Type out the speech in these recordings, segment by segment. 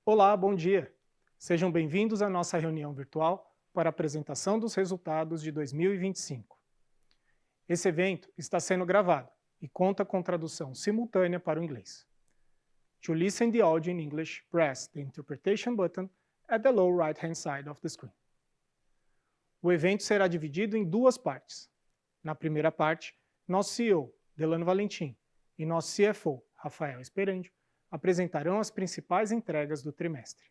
Olá, bom dia. Sejam bem-vindos à nossa reunião virtual para a apresentação dos resultados de 2025. Esse evento está sendo gravado e conta com tradução simultânea para o inglês. To listen the audio in English, press the interpretation button at the lower right-hand side of the screen. O evento será dividido em duas partes. Na primeira parte, nosso CEO, Delano Valentim, e nosso CFO, Rafael Sperandio, apresentarão as principais entregas do trimestre.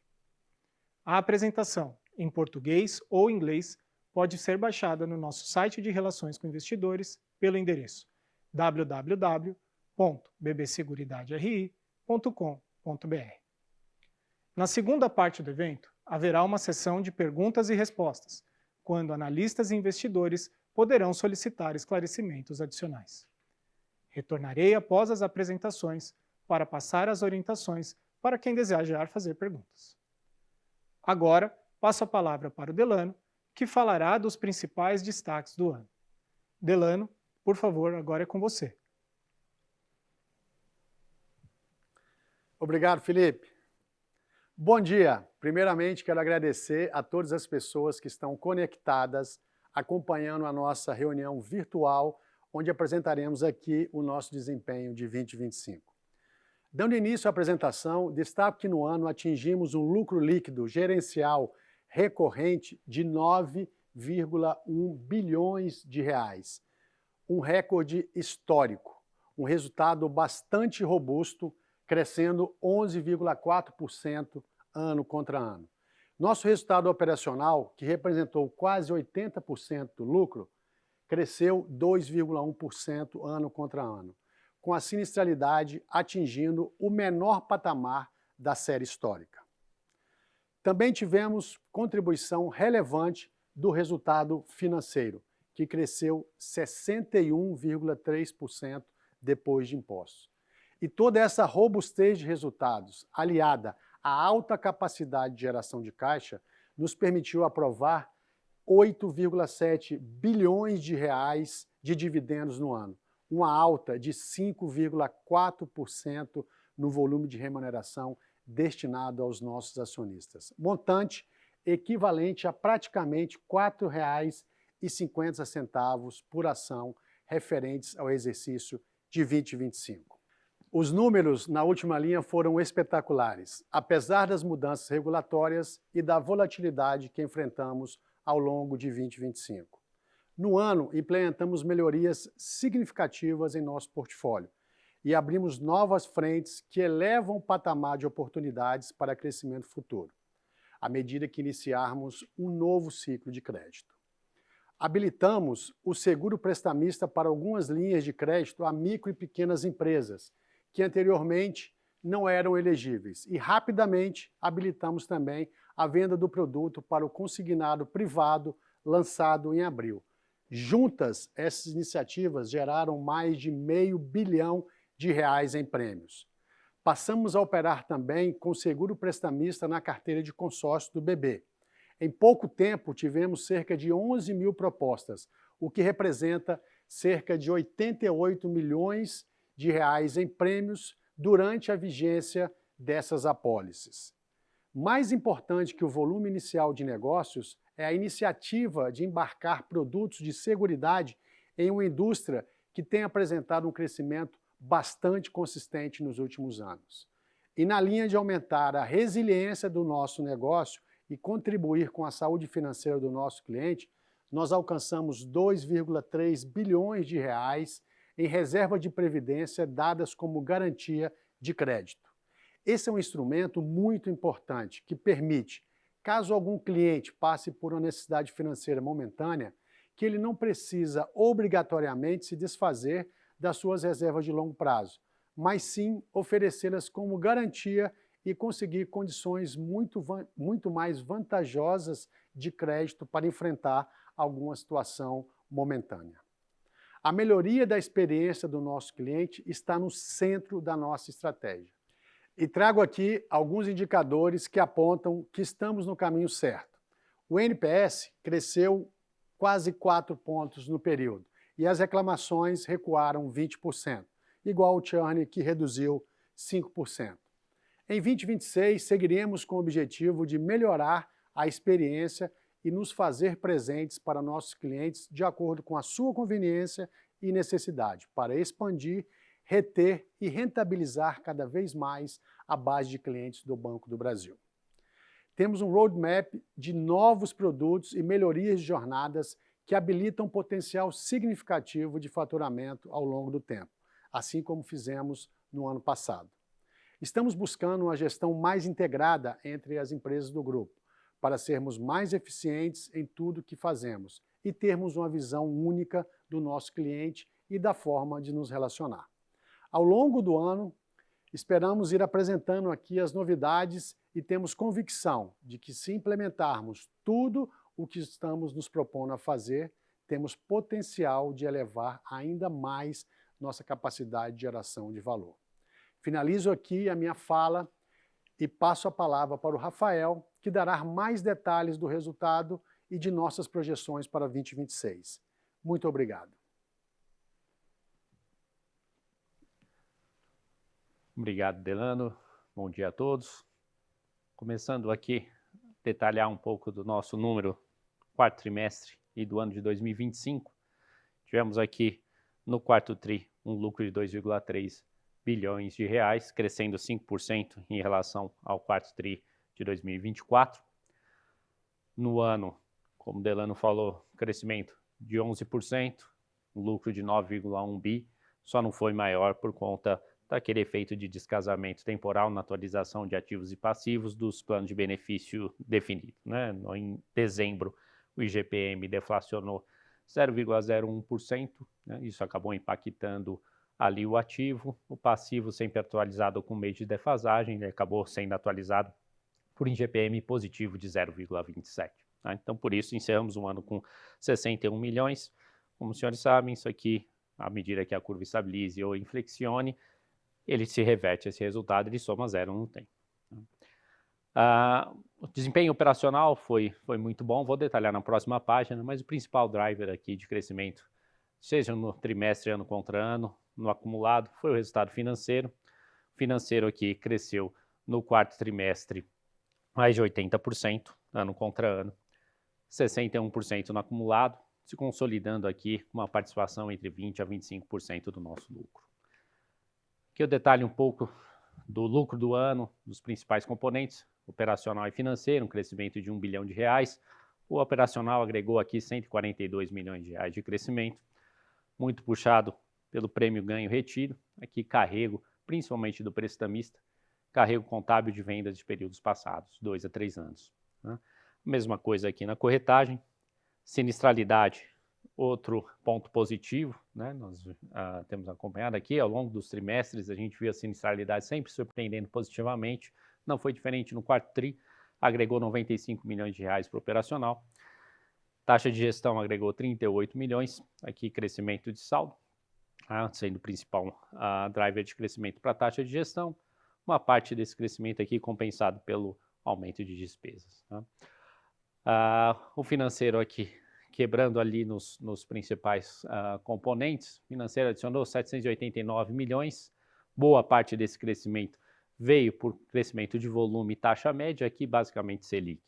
A apresentação, em português ou inglês, pode ser baixada no nosso site de relações com investidores pelo endereço www.bbseguridaderi.com.br. Na segunda parte do evento, haverá uma sessão de perguntas e respostas, quando analistas e investidores poderão solicitar esclarecimentos adicionais. Retornarei após as apresentações para passar as orientações para quem desejar fazer perguntas. Agora, passo a palavra para o Delano, que falará dos principais destaques do ano. Delano, por favor, agora é com você. Obrigado, Felipe. Bom dia. Primeiramente, quero agradecer a todas as pessoas que estão conectadas, acompanhando a nossa reunião virtual, onde apresentaremos aqui o nosso desempenho de 2025. Dando início à apresentação, destaco que no ano atingimos um lucro líquido gerencial recorrente de 9,1 bilhões de reais, um recorde histórico, um resultado bastante robusto, crescendo 11,4% ano contra ano. Nosso resultado operacional, que representou quase 80% do lucro, cresceu 2,1% ano contra ano, com a sinistralidade atingindo o menor patamar da série histórica. Também tivemos contribuição relevante do resultado financeiro, que cresceu 61,3% depois de impostos. E toda essa robustez de resultados, aliada à alta capacidade de geração de caixa, nos permitiu aprovar 8,7 bilhões de reais de dividendos no ano, uma alta de 5,4% no volume de remuneração destinado aos nossos acionistas, montante equivalente a praticamente R$ 4,50 por ação referentes ao exercício de 2025. Os números na última linha foram espetaculares, apesar das mudanças regulatórias e da volatilidade que enfrentamos ao longo de 2025. No ano, implementamos melhorias significativas em nosso portfólio e abrimos novas frentes que elevam o patamar de oportunidades para crescimento futuro, à medida que iniciarmos um novo ciclo de crédito. Habilitamos o seguro prestamista para algumas linhas de crédito a micro e pequenas empresas, que anteriormente não eram elegíveis, e rapidamente habilitamos também a venda do produto para o consignado privado lançado em abril. Juntas, essas iniciativas geraram mais de R$500 milhão em prêmios. Passamos a operar também com seguro prestamista na carteira de consórcio do BB. Em pouco tempo, tivemos cerca de 11 mil propostas, o que representa cerca de R$88 milhões em prêmios durante a vigência dessas apólices. Mais importante que o volume inicial de negócios é a iniciativa de embarcar produtos de seguridade em uma indústria que tem apresentado um crescimento bastante consistente nos últimos anos. E na linha de aumentar a resiliência do nosso negócio e contribuir com a saúde financeira do nosso cliente, nós alcançamos R$2,3 bilhões em reserva de previdência dadas como garantia de crédito. Esse é um instrumento muito importante que permite, caso algum cliente passe por uma necessidade financeira momentânea, que ele não precisa obrigatoriamente se desfazer das suas reservas de longo prazo, mas sim oferecê-las como garantia e conseguir condições muito mais vantajosas de crédito para enfrentar alguma situação momentânea. A melhoria da experiência do nosso cliente está no centro da nossa estratégia. E trago aqui alguns indicadores que apontam que estamos no caminho certo. O NPS cresceu quase 4 pontos no período e as reclamações recuaram 20%, igual o churn que reduziu 5%. Em 2026, seguiremos com o objetivo de melhorar a experiência e nos fazer presentes para nossos clientes de acordo com a sua conveniência e necessidade, para expandir, reter e rentabilizar cada vez mais a base de clientes do Banco do Brasil. Temos um roadmap de novos produtos e melhorias de jornadas que habilitam potencial significativo de faturamento ao longo do tempo, assim como fizemos no ano passado. Estamos buscando uma gestão mais integrada entre as empresas do grupo, para sermos mais eficientes em tudo que fazemos e termos uma visão única do nosso cliente e da forma de nos relacionar. Ao longo do ano, esperamos ir apresentando aqui as novidades e temos convicção de que, se implementarmos tudo o que estamos nos propondo a fazer, temos potencial de elevar ainda mais nossa capacidade de geração de valor. Finalizo aqui a minha fala e passo a palavra para o Rafael, que dará mais detalhes do resultado e de nossas projeções para 2026. Muito obrigado. Obrigado, Delano. Bom dia a todos. Começando aqui, detalhar um pouco do nosso número quarto trimestre e do ano de 2025. Tivemos aqui no quarto tri um lucro de 2,3 bilhões de reais, crescendo 5% em relação ao quarto tri de 2024. No ano, como o Delano falou, crescimento de 11%, um lucro de 9,1 bi, só não foi maior por conta daquele efeito de descasamento temporal na atualização de ativos e passivos dos planos de benefício definido, né? Em dezembro, o IGPM deflacionou 0,01%, né? Isso acabou impactando ali o ativo, o passivo sempre atualizado com mês de defasagem, ele acabou sendo atualizado por IGPM positivo de 0,27. Tá? Então, por isso, encerramos um ano com 61 milhões. Como os senhores sabem, isso aqui, à medida que a curva estabilize ou inflexione, ele se reverte esse resultado, ele soma zero no tempo. O desempenho operacional foi muito bom, vou detalhar na próxima página, mas o principal driver aqui de crescimento, seja no trimestre, ano contra ano, no acumulado, foi o resultado financeiro. O financeiro aqui cresceu no quarto trimestre mais de 80%, ano contra ano, 61% no acumulado, se consolidando aqui com uma participação entre 20% a 25% do nosso lucro. Aqui eu detalho um pouco do lucro do ano, dos principais componentes, operacional e financeiro, um crescimento de 1 bilhão de reais. O operacional agregou aqui 142 milhões de reais de crescimento, muito puxado pelo prêmio ganho retido, aqui carrego, principalmente do prestamista, carrego contábil de vendas de períodos passados, 2 a 3 anos. Né? Mesma coisa aqui na corretagem, sinistralidade, outro ponto positivo, né? Nós temos acompanhado aqui, ao longo dos trimestres, a gente viu a sinistralidade sempre surpreendendo positivamente, não foi diferente no quarto tri, agregou 95 milhões de reais para o operacional, taxa de gestão agregou 38 milhões, aqui crescimento de saldo, sendo o principal driver de crescimento para a taxa de gestão, uma parte desse crescimento aqui compensado pelo aumento de despesas. Tá? O financeiro aqui, quebrando ali nos principais componentes, financeiro adicionou 789 milhões, boa parte desse crescimento veio por crescimento de volume e taxa média, aqui basicamente Selic.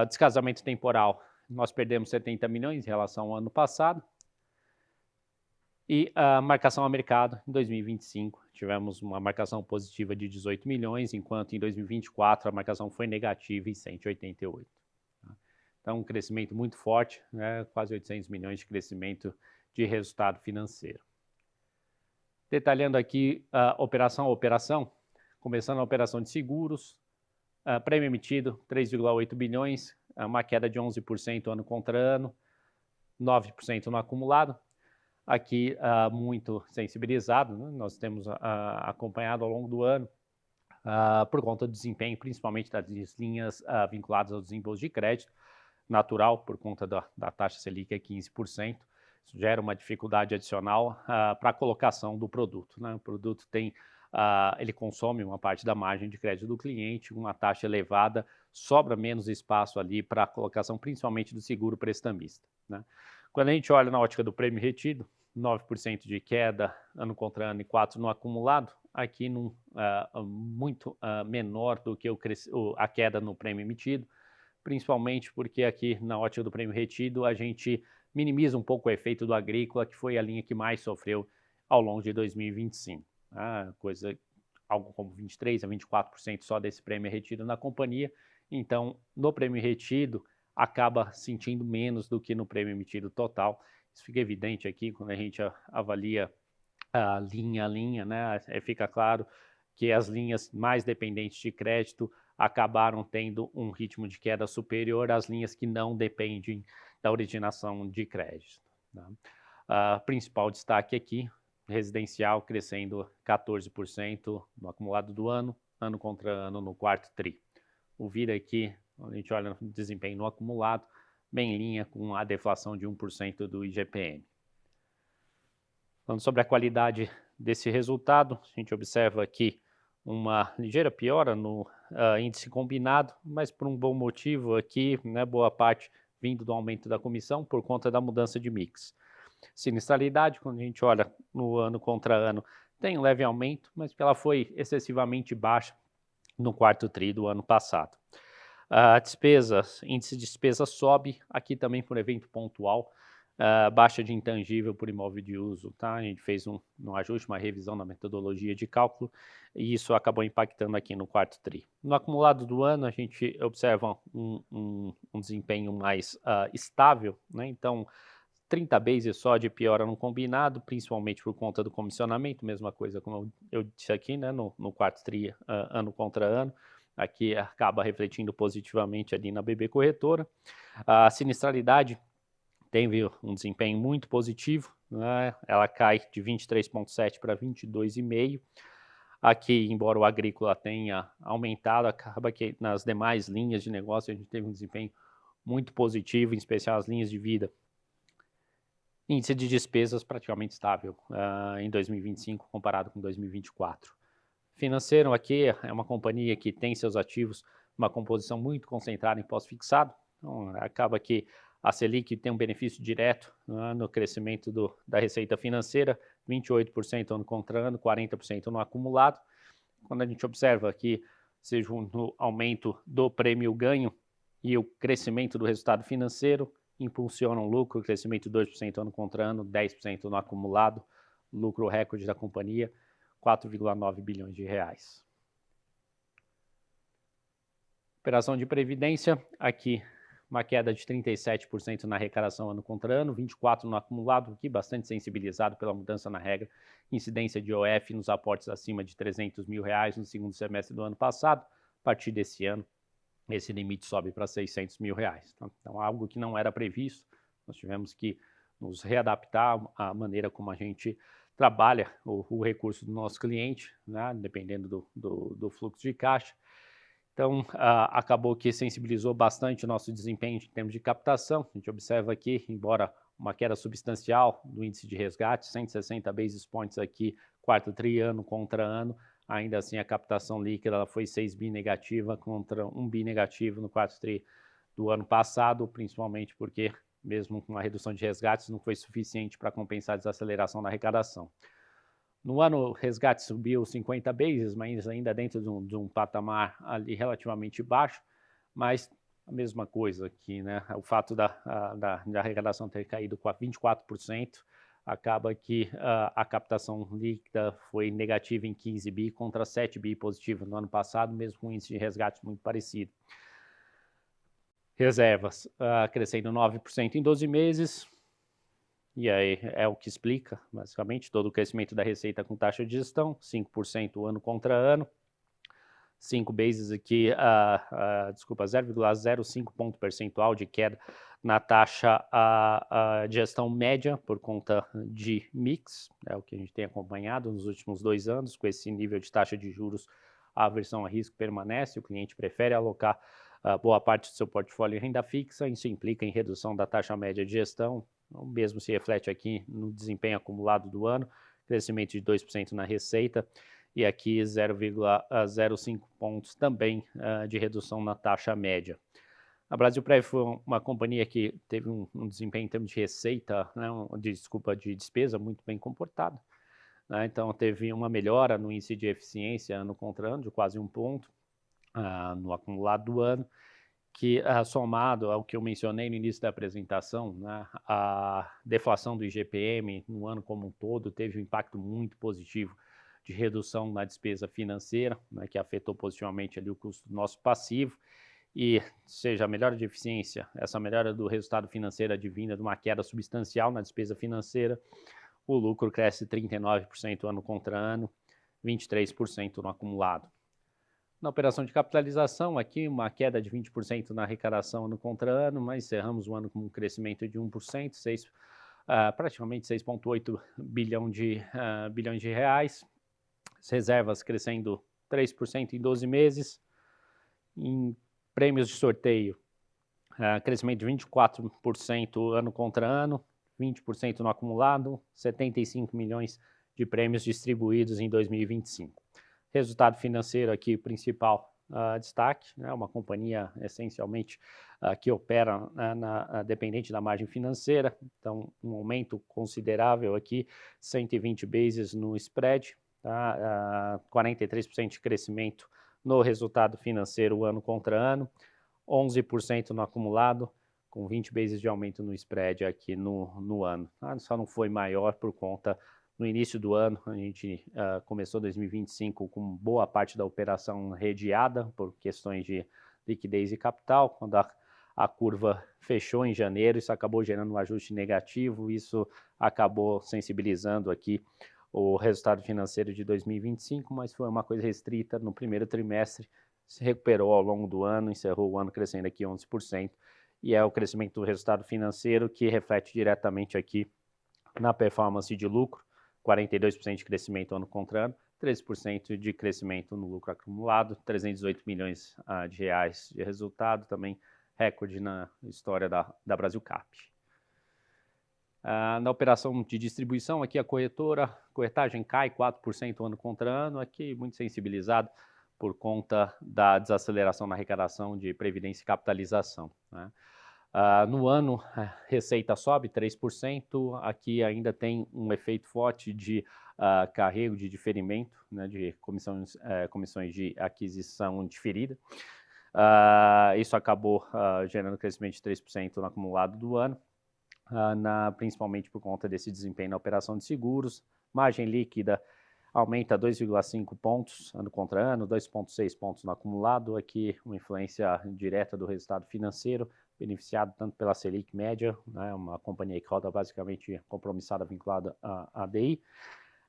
Descasamento temporal, nós perdemos 70 milhões em relação ao ano passado, e a marcação a mercado, em 2025, tivemos uma marcação positiva de 18 milhões, enquanto em 2024 a marcação foi negativa em 188. Então, um crescimento muito forte, né? Quase 800 milhões de crescimento de resultado financeiro. Detalhando aqui operação a operação, começando a operação de seguros, prêmio emitido 3,8 bilhões, uma queda de 11% ano contra ano, 9% no acumulado. Aqui muito sensibilizado, né? Nós temos acompanhado ao longo do ano por conta do desempenho, principalmente das linhas vinculadas ao desembolso de crédito, natural por conta da taxa Selic é 15%, isso gera uma dificuldade adicional para a colocação do produto, né? O produto ele consome uma parte da margem de crédito do cliente, uma taxa elevada, sobra menos espaço ali para a colocação, principalmente do seguro prestamista, né? Quando a gente olha na ótica do prêmio retido, 9% de queda ano contra ano e 4% no acumulado, aqui muito menor do que a queda no prêmio emitido, principalmente porque aqui na ótica do prêmio retido a gente minimiza um pouco o efeito do agrícola, que foi a linha que mais sofreu ao longo de 2025. Algo como 23% a 24% só desse prêmio retido na companhia, então no prêmio retido acaba sentindo menos do que no prêmio emitido total. Isso fica evidente aqui quando a gente avalia linha a linha, né? Fica claro que as linhas mais dependentes de crédito acabaram tendo um ritmo de queda superior às linhas que não dependem da originação de crédito. Tá? Principal destaque aqui, residencial crescendo 14% no acumulado do ano contra ano no quarto tri. O VIR aqui, quando a gente olha no desempenho no acumulado, bem em linha com a deflação de 1% do IGPM. Falando sobre a qualidade desse resultado, a gente observa aqui uma ligeira piora no índice combinado, mas por um bom motivo aqui, né, boa parte vindo do aumento da comissão por conta da mudança de mix. Sinistralidade, quando a gente olha no ano contra ano, tem um leve aumento, mas ela foi excessivamente baixa no quarto tri do ano passado. Índice de despesa sobe, aqui também por evento pontual, baixa de intangível por imóvel de uso, tá? A gente fez um ajuste, uma revisão na metodologia de cálculo, e isso acabou impactando aqui no quarto tri. No acumulado do ano, a gente observa um desempenho mais estável, né? Então, 30 bases só de piora no combinado, principalmente por conta do comissionamento, mesma coisa como eu disse aqui, né, no quarto tri, ano contra ano, aqui acaba refletindo positivamente ali na BB Corretora. A sinistralidade teve um desempenho muito positivo, né, ela cai de 23,7 para 22,5. Aqui, embora o agrícola tenha aumentado, acaba que nas demais linhas de negócio a gente teve um desempenho muito positivo, em especial as linhas de vida. Índice de despesas praticamente estável em 2025 comparado com 2024. Financeiro aqui é uma companhia que tem seus ativos uma composição muito concentrada em pós-fixado, então acaba que a Selic tem um benefício direto no crescimento da receita financeira, 28% ano contra ano, 40% no acumulado. Quando a gente observa que seja no aumento do prêmio ganho e o crescimento do resultado financeiro, impulsionam lucro, crescimento de 2% ano contra ano, 10% no acumulado, lucro recorde da companhia, 4,9 bilhões de reais. Operação de previdência, aqui uma queda de 37% na arrecadação ano contra ano, 24% no acumulado, aqui bastante sensibilizado pela mudança na regra, incidência de OF nos aportes acima de R$300 mil no segundo semestre do ano passado. A partir desse ano, esse limite sobe para R$600 mil. Então, algo que não era previsto, nós tivemos que nos readaptar à maneira como a gente trabalha o recurso do nosso cliente, né, dependendo do fluxo de caixa. Então, acabou que sensibilizou bastante o nosso desempenho em termos de captação. A gente observa aqui, embora uma queda substancial do índice de resgate, 160 basis points aqui, quarto tri ano contra ano, ainda assim a captação líquida ela foi 6 bi negativa contra 1 bi negativo no quarto tri do ano passado, principalmente porque, mesmo com a redução de resgates, não foi suficiente para compensar a desaceleração da arrecadação. No ano, o resgate subiu 50 bases, mas ainda dentro de um patamar ali relativamente baixo, mas a mesma coisa aqui, né? O fato da arrecadação ter caído 24%, acaba que a captação líquida foi negativa em 15 bi contra 7 bi positivo no ano passado, mesmo com um índice de resgate muito parecido. Reservas crescendo 9% em 12 meses, e aí é o que explica, basicamente, todo o crescimento da receita com taxa de gestão, 5% ano contra ano, 5 bases aqui, 0,05 ponto percentual de queda na taxa de gestão média por conta de mix, é o que a gente tem acompanhado nos últimos 2 anos, com esse nível de taxa de juros, a aversão a risco permanece, o cliente prefere alocar boa parte do seu portfólio em renda fixa, isso implica em redução da taxa média de gestão, o mesmo se reflete aqui no desempenho acumulado do ano, crescimento de 2% na receita, e aqui 0,05 pontos também de redução na taxa média. A Brasilprev foi uma companhia que teve um desempenho em termos de receita, né, de despesa muito bem comportado. né? Então, teve uma melhora no índice de eficiência ano contra ano, de quase 1 ponto no acumulado do ano, que somado ao que eu mencionei no início da apresentação, né, a deflação do IGPM no ano como um todo teve um impacto muito positivo de redução na despesa financeira, né, que afetou positivamente ali o custo do nosso passivo, e seja a melhora de eficiência, essa melhora do resultado financeiro advinda de uma queda substancial na despesa financeira, o lucro cresce 39% ano contra ano, 23% no acumulado. Na operação de capitalização, aqui uma queda de 20% na arrecadação ano contra ano, mas encerramos o ano com um crescimento de 1%, praticamente 6,8 bilhões de reais. As reservas crescendo 3% em 12 meses. Em prêmios de sorteio, crescimento de 24% ano contra ano, 20% no acumulado, 75 milhões de prêmios distribuídos em 2025. Resultado financeiro aqui, principal destaque, né, uma companhia essencialmente que opera dependente da margem financeira, então um aumento considerável aqui, 120 bases no spread, tá, 43% de crescimento no resultado financeiro ano contra ano, 11% no acumulado, com 20 bases de aumento no spread aqui no ano. Só não foi maior por conta, no início do ano, a gente começou 2025 com boa parte da operação redeada por questões de liquidez e capital. Quando a curva fechou em janeiro, isso acabou gerando um ajuste negativo, isso acabou sensibilizando aqui o resultado financeiro de 2025, mas foi uma coisa restrita no primeiro trimestre, se recuperou ao longo do ano, encerrou o ano crescendo aqui 11%, e é o crescimento do resultado financeiro que reflete diretamente aqui na performance de lucro, 42% de crescimento ano contra ano, 13% de crescimento no lucro acumulado, 318 milhões de reais de resultado, também recorde na história da Brasilcap. Na operação de distribuição, aqui a corretagem cai 4% ano contra ano, aqui muito sensibilizado por conta da desaceleração na arrecadação de previdência e capitalização, né? No ano, a receita sobe 3%, aqui ainda tem um efeito forte de carrego de diferimento, né, de comissões de aquisição diferida. Isso acabou gerando crescimento de 3% no acumulado do ano, principalmente por conta desse desempenho na operação de seguros. Margem líquida aumenta 2,5 pontos ano contra ano, 2,6 pontos no acumulado, aqui uma influência direta do resultado financeiro, beneficiado tanto pela Selic média, né, uma companhia que roda basicamente compromissada vinculada à DI,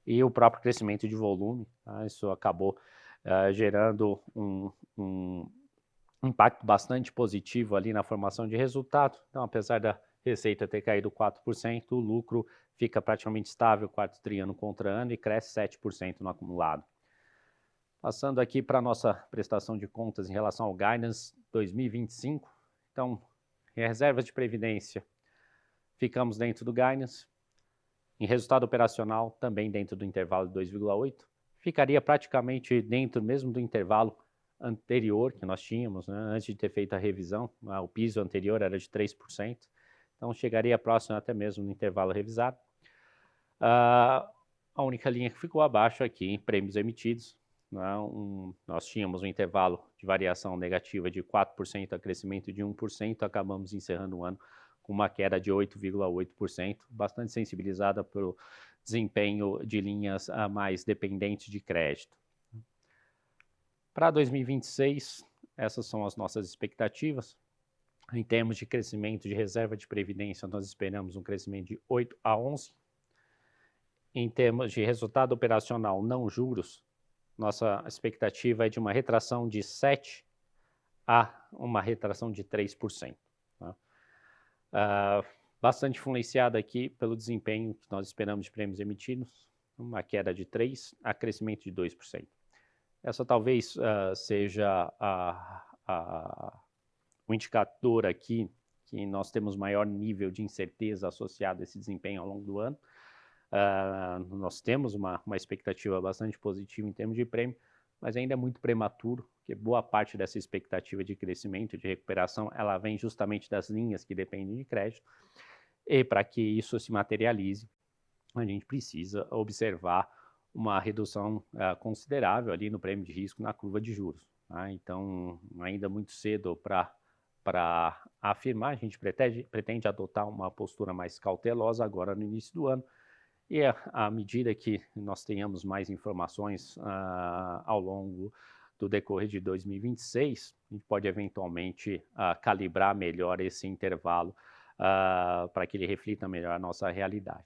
e o próprio crescimento de volume, tá? Isso acabou gerando um impacto bastante positivo ali na formação de resultado. Então, apesar da receita ter caído 4%, o lucro fica praticamente estável quarto tri ano contra ano e cresce 7% no acumulado. Passando aqui para a nossa prestação de contas em relação ao Guidance 2025, então, em reservas de previdência, ficamos dentro do Guidance. Em resultado operacional, também dentro do intervalo de 2,8. Ficaria praticamente dentro mesmo do intervalo anterior que nós tínhamos, né, antes de ter feito a revisão. O piso anterior era de 3%. Então, chegaria próximo até mesmo no intervalo revisado. A única linha que ficou abaixo aqui em prêmios emitidos, né, nós tínhamos um intervalo de variação negativa de 4% a crescimento de 1%, acabamos encerrando o ano com uma queda de 8,8%, bastante sensibilizada pelo desempenho de linhas mais dependentes de crédito. Para 2026, essas são as nossas expectativas. Em termos de crescimento de reserva de previdência, nós esperamos um crescimento de 8 a 11%. Em termos de resultado operacional não juros, nossa expectativa é de uma retração de 7% a uma retração de 3%. Tá? Bastante influenciada aqui pelo desempenho que nós esperamos de prêmios emitidos, uma queda de 3% a crescimento de 2%. Essa talvez seja o indicador aqui que nós temos maior nível de incerteza associado a esse desempenho ao longo do ano. Nós temos uma expectativa bastante positiva em termos de prêmio, mas ainda é muito prematuro, porque boa parte dessa expectativa de crescimento, de recuperação, ela vem justamente das linhas que dependem de crédito, e para que isso se materialize, a gente precisa observar uma redução considerável ali no prêmio de risco na curva de juros. Tá? Então, ainda muito cedo para afirmar, a gente pretende adotar uma postura mais cautelosa agora no início do ano, e à medida que nós tenhamos mais informações ao longo do decorrer de 2026, a gente pode eventualmente calibrar melhor esse intervalo para que ele reflita melhor a nossa realidade.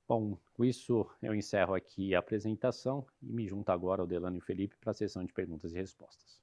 Bom, com isso eu encerro aqui a apresentação e me junto agora ao Delano e o Felipe para a sessão de perguntas e respostas.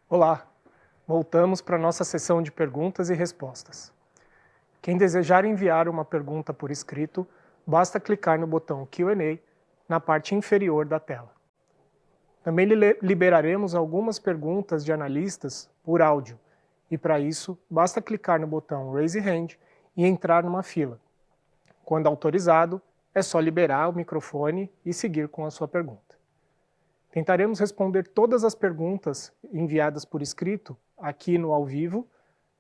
Olá, voltamos para a nossa sessão de perguntas e respostas. Quem desejar enviar uma pergunta por escrito, basta clicar no botão Q&A na parte inferior da tela. Também liberaremos algumas perguntas de analistas por áudio, e para isso, basta clicar no botão Raise Hand e entrar numa fila. Quando autorizado, é só liberar o microfone e seguir com a sua pergunta. Tentaremos responder todas as perguntas enviadas por escrito aqui no ao vivo.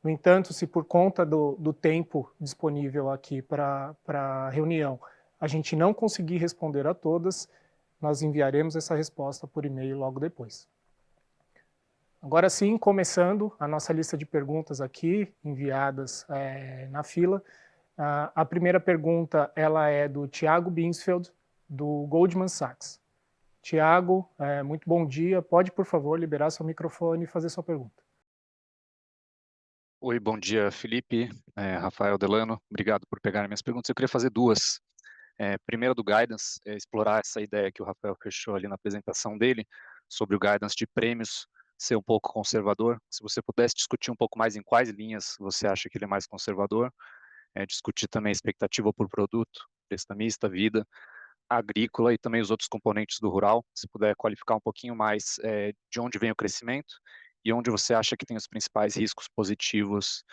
No entanto, se por conta do tempo disponível aqui para a reunião a gente não conseguir responder a todas, nós enviaremos essa resposta por e-mail logo depois. Agora sim, começando a nossa lista de perguntas aqui, enviadas na fila. A primeira pergunta ela é do Thiago Binsfeld, do Goldman Sachs. Tiago, muito bom dia. Pode, por favor, liberar seu microfone e fazer sua pergunta. Oi, bom dia, Felipe, Rafael Delano. Obrigado por pegar minhas perguntas. Eu queria fazer duas. Primeira do guidance, explorar essa ideia que o Rafael fechou ali na apresentação dele, sobre o guidance de prêmios ser um pouco conservador. Se você pudesse discutir um pouco mais em quais linhas você acha que ele é mais conservador, discutir também a expectativa por produto, prestamista, vida, agrícola e também os outros componentes do rural, se puder qualificar um pouquinho mais de onde vem o crescimento e onde você acha que tem os principais riscos positivos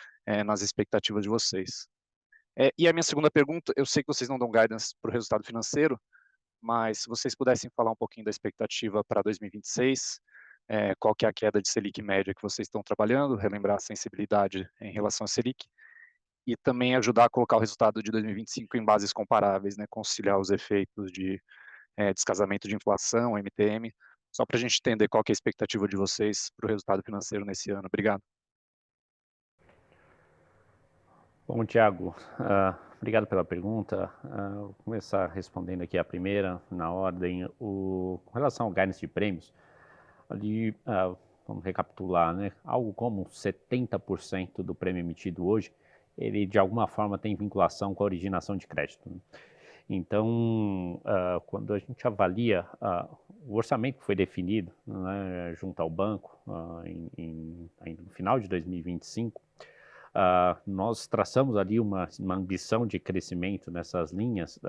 nas expectativas de vocês. E a minha segunda pergunta, eu sei que vocês não dão guidance para o resultado financeiro, mas se vocês pudessem falar um pouquinho da expectativa para 2026, qual que é a queda de Selic média que vocês estão trabalhando, relembrar a sensibilidade em relação a Selic, e também ajudar a colocar o resultado de 2025 em bases comparáveis, né, conciliar os efeitos de descasamento de inflação, MTM, só para a gente entender qual que é a expectativa de vocês para o resultado financeiro nesse ano. Obrigado. Bom, Thiago, obrigado pela pergunta. Vou começar respondendo aqui a primeira, na ordem. Com relação ao guidance de prêmios, ali, vamos recapitular, né? Algo como 70% do prêmio emitido hoje, ele de alguma forma tem vinculação com a originação de crédito. Né? Então, quando a gente avalia o orçamento que foi definido, né, junto ao banco no final de 2025, nós traçamos ali uma ambição de crescimento nessas linhas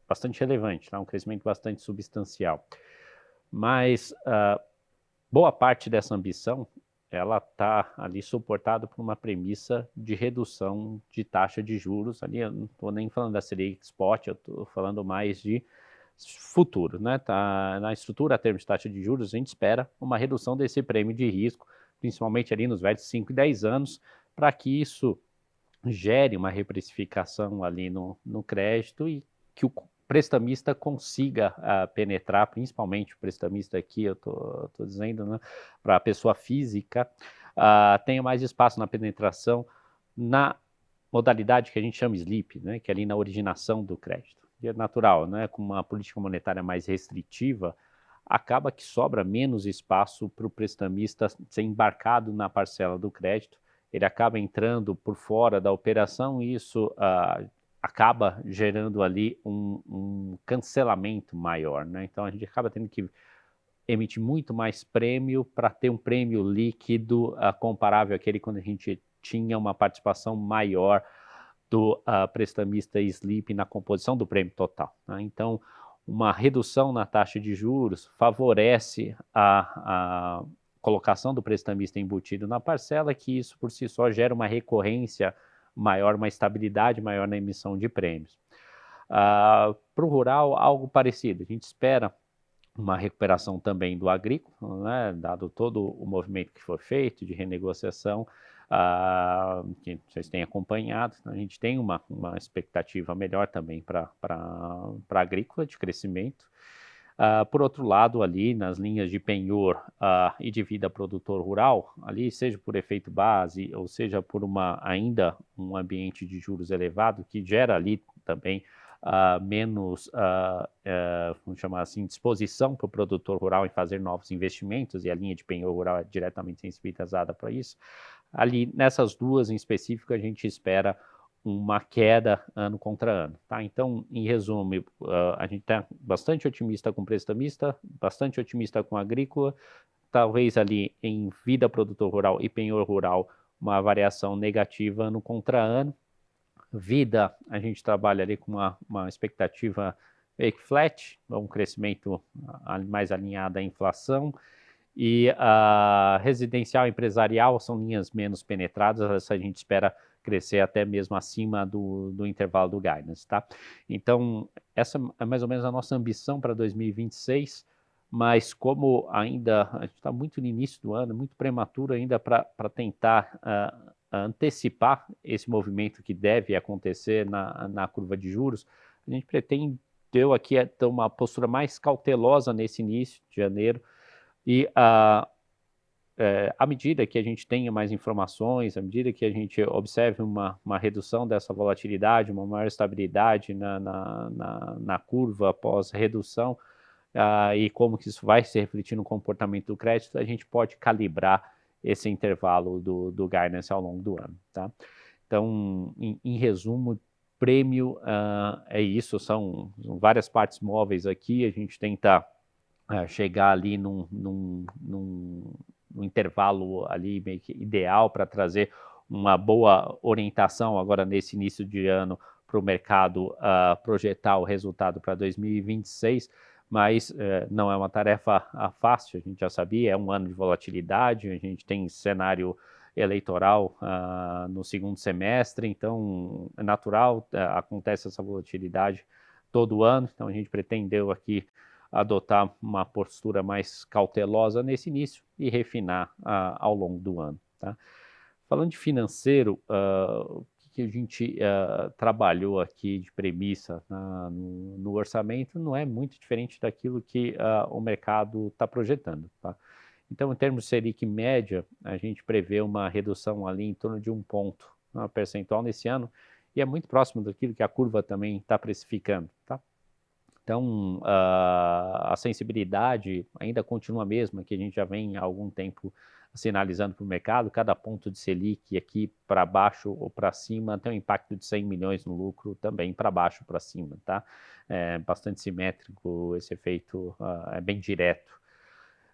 bastante relevante, tá? Um crescimento bastante substancial. Mas boa parte dessa ambição ela está ali suportada por uma premissa de redução de taxa de juros. Ali eu não estou nem falando da Selic Spot, eu estou falando mais de futuro, né? Tá, na estrutura a termos de taxa de juros, a gente espera uma redução desse prêmio de risco, principalmente ali nos velhos 5 e 10 anos, para que isso gere uma reprecificação ali no crédito e que o prestamista consiga penetrar, principalmente o prestamista aqui, eu estou dizendo, né, para a pessoa física, tenha mais espaço na penetração na modalidade que a gente chama SLIP, né, que é ali na originação do crédito. E é natural, né, com uma política monetária mais restritiva, acaba que sobra menos espaço para o prestamista ser embarcado na parcela do crédito, ele acaba entrando por fora da operação e isso acaba gerando ali um cancelamento maior, né? Então a gente acaba tendo que emitir muito mais prêmio para ter um prêmio líquido comparável àquele quando a gente tinha uma participação maior do prestamista SLIP na composição do prêmio total, né? Então, uma redução na taxa de juros favorece a colocação do prestamista embutido na parcela, que isso por si só gera uma recorrência maior, uma estabilidade maior na emissão de prêmios. Para o rural, algo parecido. A gente espera uma recuperação também do agrícola, né, dado todo o movimento que foi feito de renegociação, que vocês têm acompanhado. A gente tem uma expectativa melhor também para a agrícola de crescimento. Por outro lado, ali nas linhas de penhor e de vida produtor rural, ali seja por efeito base ou seja por ainda um ambiente de juros elevado que gera ali também menos, vamos chamar assim, disposição para o produtor rural em fazer novos investimentos, e a linha de penhor rural é diretamente sensibilizada para isso. Ali, nessas duas em específico, a gente espera uma queda ano contra ano, tá? Então, em resumo, a gente está bastante otimista com o prestamista, bastante otimista com a agrícola, talvez ali em vida produtor rural e penhor rural, uma variação negativa ano contra ano. Vida, a gente trabalha ali com uma expectativa meio que flat, um crescimento mais alinhado à inflação, e a residencial e empresarial são linhas menos penetradas, essa a gente espera crescer até mesmo acima do intervalo do guidance, tá? Então, essa é mais ou menos a nossa ambição para 2026, mas como ainda a gente está muito no início do ano, muito prematuro ainda para tentar antecipar esse movimento que deve acontecer na curva de juros, a gente pretendeu aqui ter uma postura mais cautelosa nesse início de janeiro, e à medida que a gente tenha mais informações, à medida que a gente observe uma redução dessa volatilidade, uma maior estabilidade na curva após redução, e como que isso vai se refletir no comportamento do crédito, a gente pode calibrar esse intervalo do guidance ao longo do ano, tá? Então, em resumo, prêmio é isso, são várias partes móveis aqui, a gente tenta chegar ali num intervalo ali meio que ideal para trazer uma boa orientação agora nesse início de ano para o mercado projetar o resultado para 2026, mas não é uma tarefa fácil, a gente já sabia, é um ano de volatilidade, a gente tem cenário eleitoral no segundo semestre, então é natural, acontece essa volatilidade todo ano, então a gente pretendeu aqui adotar uma postura mais cautelosa nesse início e refinar ao longo do ano, tá? Falando de financeiro, o que a gente trabalhou aqui de premissa no orçamento não é muito diferente daquilo que o mercado está projetando, tá? Então, em termos de Selic média, a gente prevê uma redução ali em torno de 1 ponto percentual nesse ano, e é muito próximo daquilo que a curva também está precificando, tá? Então, a sensibilidade ainda continua a mesma, que a gente já vem há algum tempo sinalizando para o mercado. Cada ponto de Selic aqui para baixo ou para cima tem um impacto de 100 milhões no lucro, também para baixo ou para cima, tá? É bastante simétrico, esse efeito é bem direto.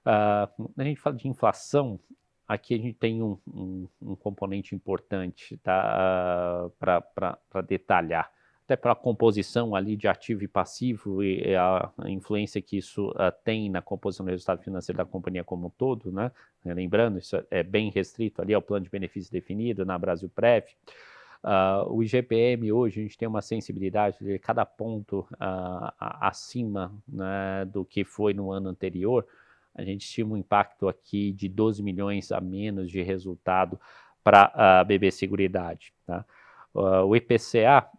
Quando a gente fala de inflação, aqui a gente tem um componente importante, tá? Para detalhar. Até pela composição ali de ativo e passivo e a influência que isso tem na composição do resultado financeiro da companhia como um todo, né? Lembrando, isso é bem restrito ali ao plano de benefício definido na Brasilprev. O IGPM hoje a gente tem uma sensibilidade de cada ponto acima, né, do que foi no ano anterior. A gente estima um impacto aqui de 12 milhões a menos de resultado para a BB Seguridade, tá? O IPCA,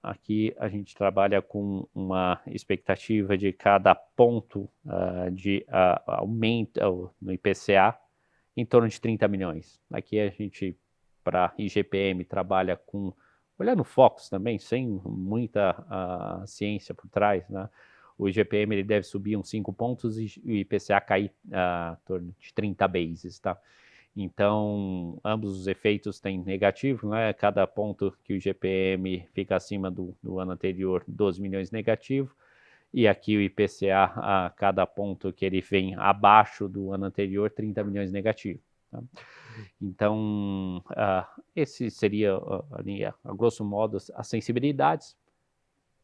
aqui a gente trabalha com uma expectativa de cada ponto de aumento no IPCA em torno de 30 milhões. Aqui a gente, para IGPM, trabalha com, olhando o Focus também, sem muita ciência por trás, né? O IGPM ele deve subir uns 5 pontos e o IPCA cair em torno de 30 bases, tá? Então, ambos os efeitos têm negativo, né? Cada ponto que o IGPM fica acima do ano anterior, 12 milhões negativo, e aqui o IPCA, a cada ponto que ele vem abaixo do ano anterior, 30 milhões negativo. Tá? Então, esse seria, ali, a grosso modo, as sensibilidades.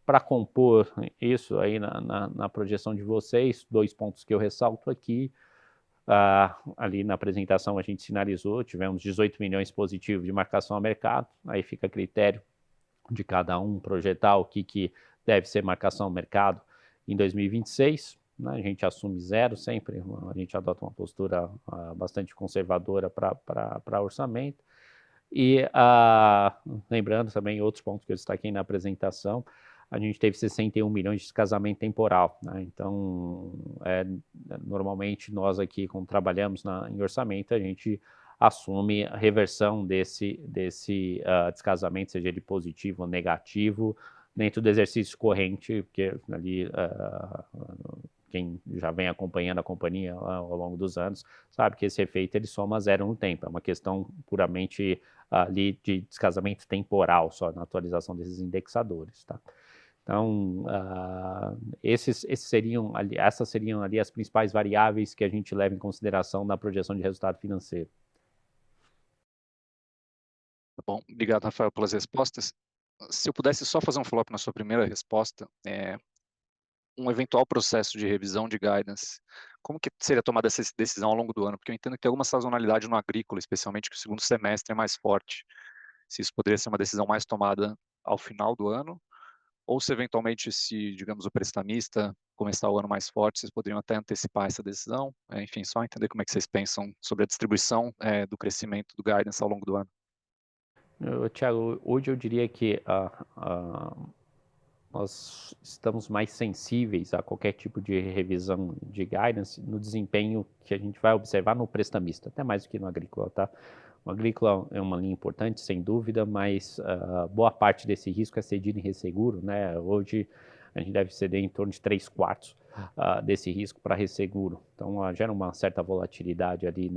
Para compor isso aí na projeção de vocês, 2 pontos que eu ressalto aqui. Ali na apresentação a gente sinalizou, tivemos 18 milhões positivos de marcação a mercado, aí fica a critério de cada um projetar o que deve ser marcação ao mercado em 2026, né? A gente assume zero sempre, a gente adota uma postura bastante conservadora para orçamento. E lembrando também outros pontos que eu destaquei na apresentação, a gente teve 61 milhões de descasamento temporal, né? Então, normalmente nós aqui, quando trabalhamos em orçamento, a gente assume a reversão desse descasamento, seja ele positivo ou negativo, dentro do exercício corrente, porque ali quem já vem acompanhando a companhia ao longo dos anos sabe que esse efeito ele soma zero no tempo, é uma questão puramente ali de descasamento temporal só na atualização desses indexadores, tá? Então, essas seriam ali as principais variáveis que a gente leva em consideração na projeção de resultado financeiro. Tá bom, obrigado, Rafael, pelas respostas. Se eu pudesse só fazer um follow-up na sua primeira resposta, um eventual processo de revisão de guidance, como que seria tomada essa decisão ao longo do ano? Porque eu entendo que tem alguma sazonalidade no agrícola, especialmente que o segundo semestre é mais forte. Se isso poderia ser uma decisão mais tomada ao final do ano, ou se eventualmente, se, digamos, o prestamista começar o ano mais forte, vocês poderiam até antecipar essa decisão? Enfim, só entender como é que vocês pensam sobre a distribuição do crescimento do guidance ao longo do ano. Thiago, hoje eu diria que nós estamos mais sensíveis a qualquer tipo de revisão de guidance no desempenho que a gente vai observar no prestamista, até mais do que no agrícola, tá? O agrícola é uma linha importante, sem dúvida, mas boa parte desse risco é cedido em resseguro, né? Hoje a gente deve ceder em torno de 3/4 desse risco para resseguro. Então gera uma certa volatilidade ali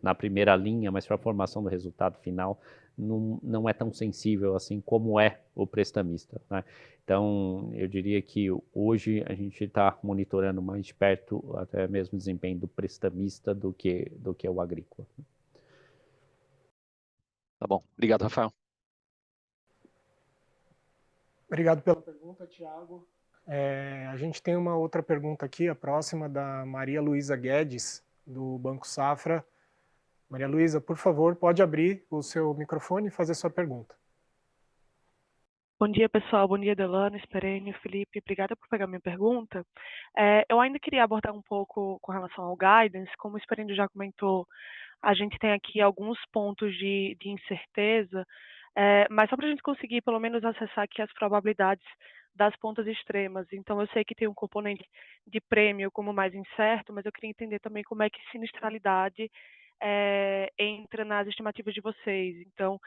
na primeira linha, mas para a formação do resultado final não é tão sensível assim como é o prestamista, né? Então, eu diria que hoje a gente está monitorando mais de perto até mesmo o desempenho do prestamista do que o agrícola. Tá bom, obrigado, Rafael. Obrigado pela pergunta, Thiago. A gente tem uma outra pergunta aqui, a próxima, da Maria Luísa Guedes, do Banco Safra. Maria Luísa, por favor, pode abrir o seu microfone e fazer sua pergunta. Bom dia, pessoal. Bom dia, Delano, Sperênio, Felipe. Obrigada por pegar minha pergunta. Eu ainda queria abordar um pouco com relação ao guidance. Como o Sperênio já comentou, a gente tem aqui alguns pontos de incerteza, mas só para a gente conseguir, pelo menos, acessar aqui as probabilidades das pontas extremas. Então, eu sei que tem um componente de prêmio como mais incerto, mas eu queria entender também como é que sinistralidade entra nas estimativas de vocês. Então,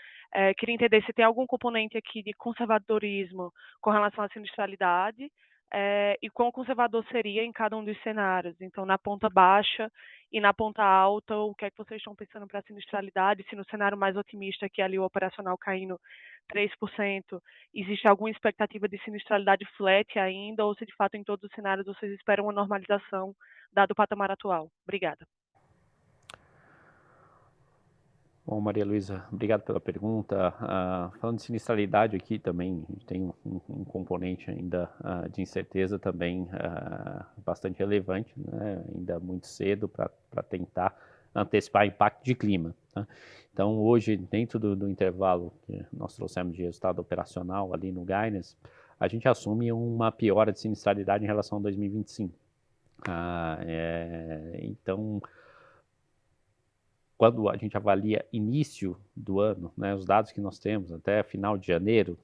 queria entender se tem algum componente aqui de conservadorismo com relação à sinistralidade e quão conservador seria em cada um dos cenários. Então, na ponta baixa e na ponta alta, o que é que vocês estão pensando para a sinistralidade? Se no cenário mais otimista, que é ali o operacional caindo 3%, existe alguma expectativa de sinistralidade flat ainda, ou se de fato em todos os cenários vocês esperam uma normalização dado o patamar atual? Obrigada. Bom, Maria Luísa, obrigado pela pergunta. Falando de sinistralidade aqui também, a gente tem um componente ainda de incerteza também bastante relevante, né? Ainda muito cedo para tentar antecipar impacto de clima, tá? Então, hoje, dentro do intervalo que nós trouxemos de resultado operacional ali no guidance, a gente assume uma piora de sinistralidade em relação a 2025. Então, quando a gente avalia início do ano, né, os dados que nós temos até final de janeiro,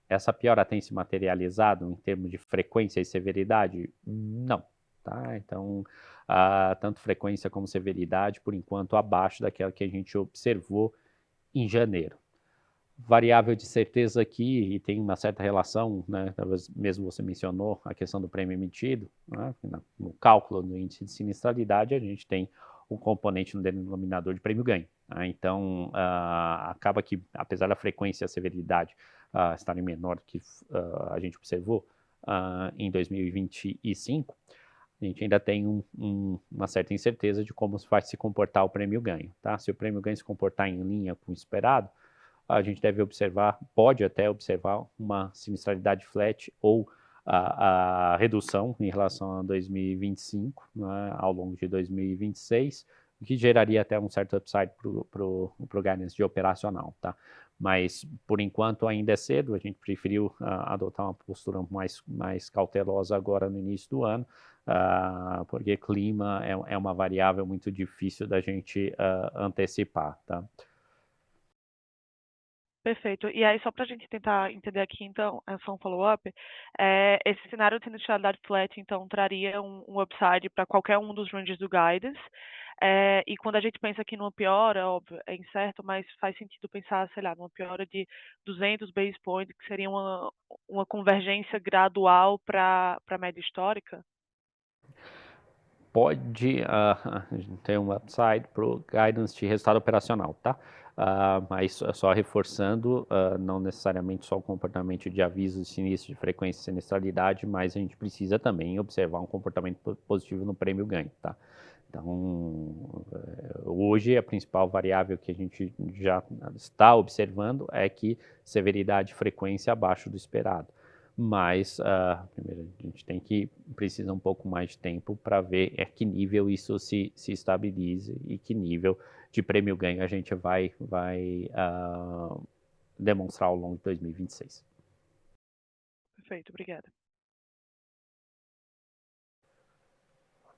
essa piora tem se materializado em termos de frequência e severidade? Não, tá? Então, tanto frequência como severidade, por enquanto, abaixo daquela que a gente observou em janeiro. Variável de certeza aqui, e tem uma certa relação, né, talvez mesmo você mencionou a questão do prêmio emitido, né, no cálculo do índice de sinistralidade, a gente tem um componente no denominador de prêmio ganho. Tá? Então, acaba que, apesar da frequência e a severidade estarem menor do que a gente observou em 2025, a gente ainda tem uma certa incerteza de como vai se comportar o prêmio ganho. Tá? Se o prêmio ganho se comportar em linha com o esperado, a gente deve observar, pode até observar uma sinistralidade flat ou a redução em relação a 2025, né, ao longo de 2026, o que geraria até um certo upside para o guidance de operacional, tá? Mas, por enquanto, ainda é cedo, a gente preferiu adotar uma postura mais cautelosa agora no início do ano, porque clima é uma variável muito difícil da gente antecipar, tá? Perfeito. E aí, só para a gente tentar entender aqui, então, é só um follow-up, esse cenário de sinistralidade flat, então, traria um upside para qualquer um dos ranges do guidance. E quando a gente pensa aqui numa piora, óbvio, é incerto, mas faz sentido pensar, sei lá, numa piora de 200 base points, que seria uma convergência gradual para a média histórica? Pode ter um upside para o guidance de resultado operacional, tá? Mas só reforçando, não necessariamente só o comportamento de aviso de sinistro, de frequência e sinistralidade, mas a gente precisa também observar um comportamento positivo no prêmio ganho, tá? Então, hoje a principal variável que a gente já está observando é que severidade e frequência abaixo do esperado. Mas, primeiro, a gente precisa um pouco mais de tempo para ver a que nível isso se estabilize e que nível de prêmio ganho a gente vai demonstrar ao longo de 2026. Perfeito, obrigada.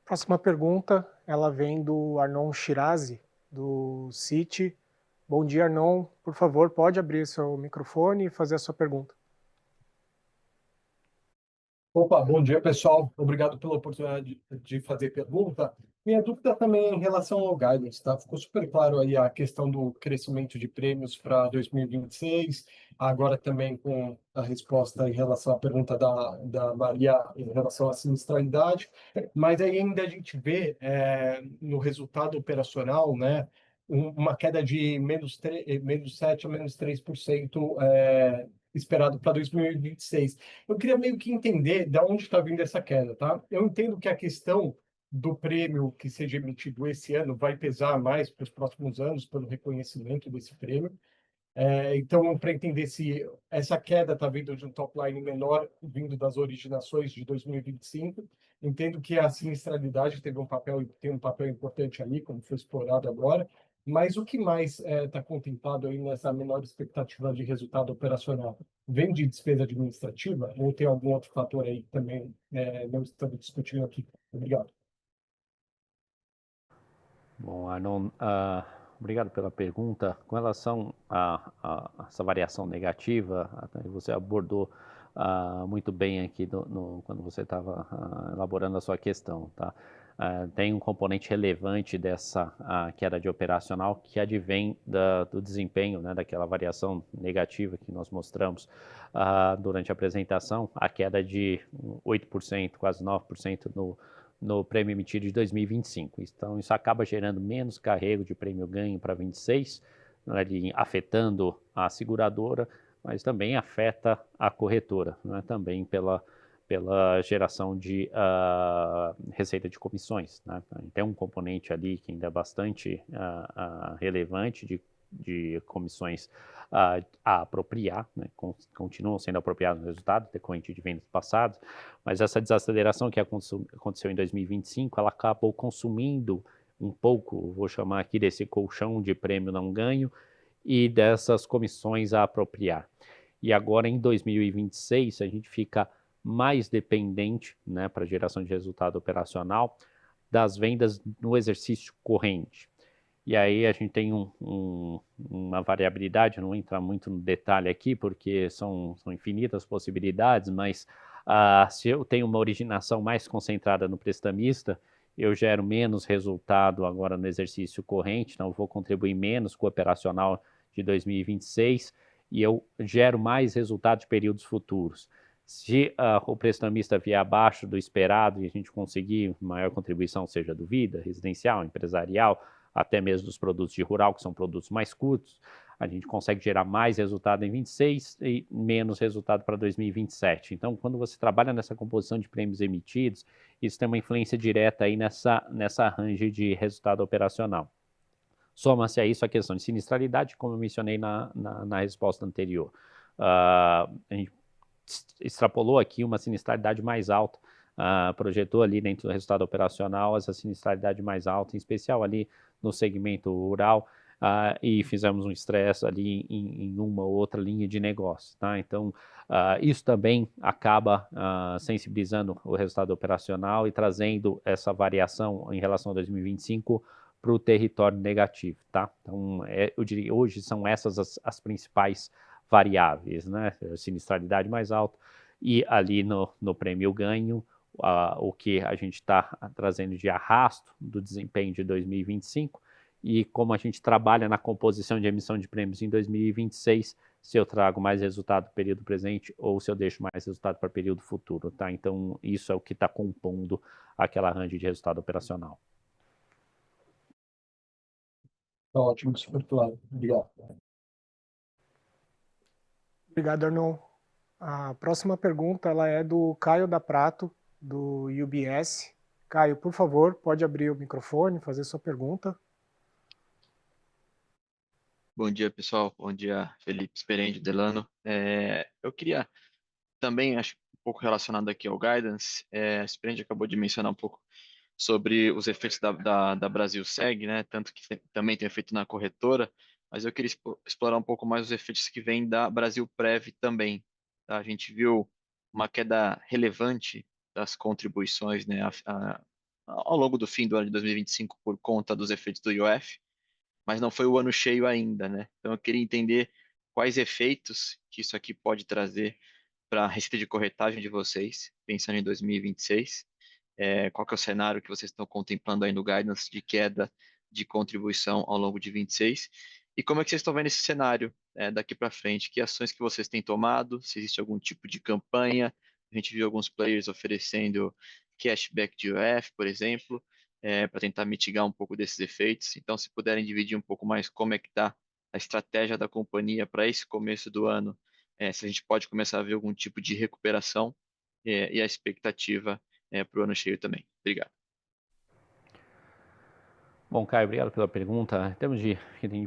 Próxima pergunta, ela vem do Arnon Shirazi, do Citi. Bom dia, Arnon. Por favor, pode abrir seu microfone e fazer a sua pergunta. Opa, bom dia, pessoal. Obrado pela oportunidade de fazer pergunta. Minha dúvida também é em relação ao guidance, tá? Ficou super claro aí a questão do crescimento de prêmios para 2026, agora também com a resposta em relação à pergunta da Maria em relação à sinistralidade, mas aí ainda a gente vê no resultado operacional, né, uma queda de menos 7 a menos 3% esperado para 2026. Eu queria meio que entender de onde está vindo essa queda, tá? Eu entendo que a questão do prêmio que seja emitido esse ano vai pesar mais para os próximos anos, pelo reconhecimento desse prêmio. Então, para entender se essa queda está vindo de um top line menor, vindo das originações de 2025, entendo que a sinistralidade tem um papel importante ali, como foi explorado agora, mas o que mais está contemplado aí nessa menor expectativa de resultado operacional? Vem de despesa administrativa ou tem algum outro fator aí que também não estamos discutindo aqui? Obrigado. Bom, Arnon, obrigado pela pergunta. Com relação a essa variação negativa, você abordou muito bem aqui quando você estava elaborando a sua questão, tá? Tem um componente relevante dessa queda de operacional que advém do desempenho, né, daquela variação negativa que nós mostramos durante a apresentação, a queda de 8%, quase 9% no prêmio emitido de 2025. Então, isso acaba gerando menos carrego de prêmio ganho para 26, né, afetando a seguradora, mas também afeta a corretora, né, também pela geração de receita de comissões. Né? Tem um componente ali que ainda é bastante relevante de comissões a apropriar, né? Continuam sendo apropriados no resultado decorrente de vendas passadas, mas essa desaceleração que aconteceu em 2025, ela acabou consumindo um pouco, vou chamar aqui desse colchão de prêmio não ganho e dessas comissões a apropriar. E agora em 2026 a gente fica mais dependente, né, para geração de resultado operacional das vendas no exercício corrente. E aí a gente tem uma variabilidade, não vou entrar muito no detalhe aqui, porque são infinitas possibilidades, mas se eu tenho uma originação mais concentrada no prestamista, eu gero menos resultado agora no exercício corrente, então eu vou contribuir menos com o operacional de 2026 e eu gero mais resultado de períodos futuros. Se o prestamista vier abaixo do esperado e a gente conseguir maior contribuição, seja do vida, residencial, empresarial, até mesmo dos produtos de rural, que são produtos mais curtos, a gente consegue gerar mais resultado em 26 e menos resultado para 2027. Então, quando você trabalha nessa composição de prêmios emitidos, isso tem uma influência direta aí nessa range de resultado operacional. Soma-se a isso a questão de sinistralidade, como eu mencionei na resposta anterior. A gente extrapolou aqui uma sinistralidade mais alta, projetou ali dentro do resultado operacional essa sinistralidade mais alta, em especial ali no segmento rural, e fizemos um estresse ali em uma ou outra linha de negócio, tá? Então, isso também acaba sensibilizando o resultado operacional e trazendo essa variação em relação a 2025 para o território negativo, tá? Então, eu diria, hoje são essas as principais variáveis, né? Sinistralidade mais alta e ali no prêmio ganho, o que a gente está trazendo de arrasto do desempenho de 2025 e como a gente trabalha na composição de emissão de prêmios em 2026, se eu trago mais resultado para o período presente ou se eu deixo mais resultado para o período futuro, tá? Então, isso é o que está compondo aquela range de resultado operacional. Tá ótimo, super claro. Obrigado. Obrigado, Arnon. A próxima pergunta ela é do Caio da Prato, do UBS. Caio, por favor, pode abrir o microfone e fazer sua pergunta. Bom dia, pessoal. Bom dia, Felipe Sperendio, Delano. Eu queria também, acho um pouco relacionado aqui ao guidance, Sperendio acabou de mencionar um pouco sobre os efeitos da Brasil Seg, né? Tanto que também tem efeito na corretora, mas eu queria explorar um pouco mais os efeitos que vêm da Brasil Prev também. Tá? A gente viu uma queda relevante das contribuições, né, ao longo do fim do ano de 2025 por conta dos efeitos do IOF, mas não foi o ano cheio ainda, né? Então eu queria entender quais efeitos que isso aqui pode trazer para a receita de corretagem de vocês, pensando em 2026. Qual que é o cenário que vocês estão contemplando aí no guidance de queda de contribuição ao longo de 26? E como é que vocês estão vendo esse cenário daqui para frente? Que ações que vocês têm tomado? Se existe algum tipo de campanha? A gente viu alguns players oferecendo cashback de UF, por exemplo, para tentar mitigar um pouco desses efeitos. Então, se puderem dividir um pouco mais como é que está a estratégia da companhia para esse começo do ano, se a gente pode começar a ver algum tipo de recuperação e a expectativa para o ano cheio também. Obrigado. Bom, Caio, obrigado pela pergunta. Em termos de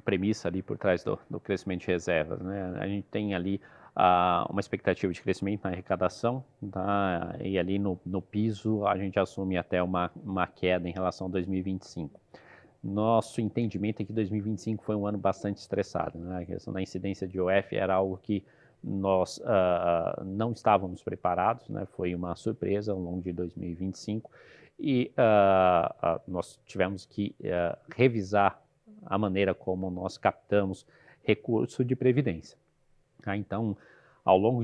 premissa ali por trás do crescimento de reservas, né? A gente tem ali uma expectativa de crescimento na arrecadação, tá? E ali no piso a gente assume até uma queda em relação a 2025. Nosso entendimento é que 2025 foi um ano bastante estressado, né? A questão da incidência de OF era algo que nós não estávamos preparados, né? Foi uma surpresa ao longo de 2025 e nós tivemos que revisar a maneira como nós captamos recurso de previdência. Tá? Então, ao longo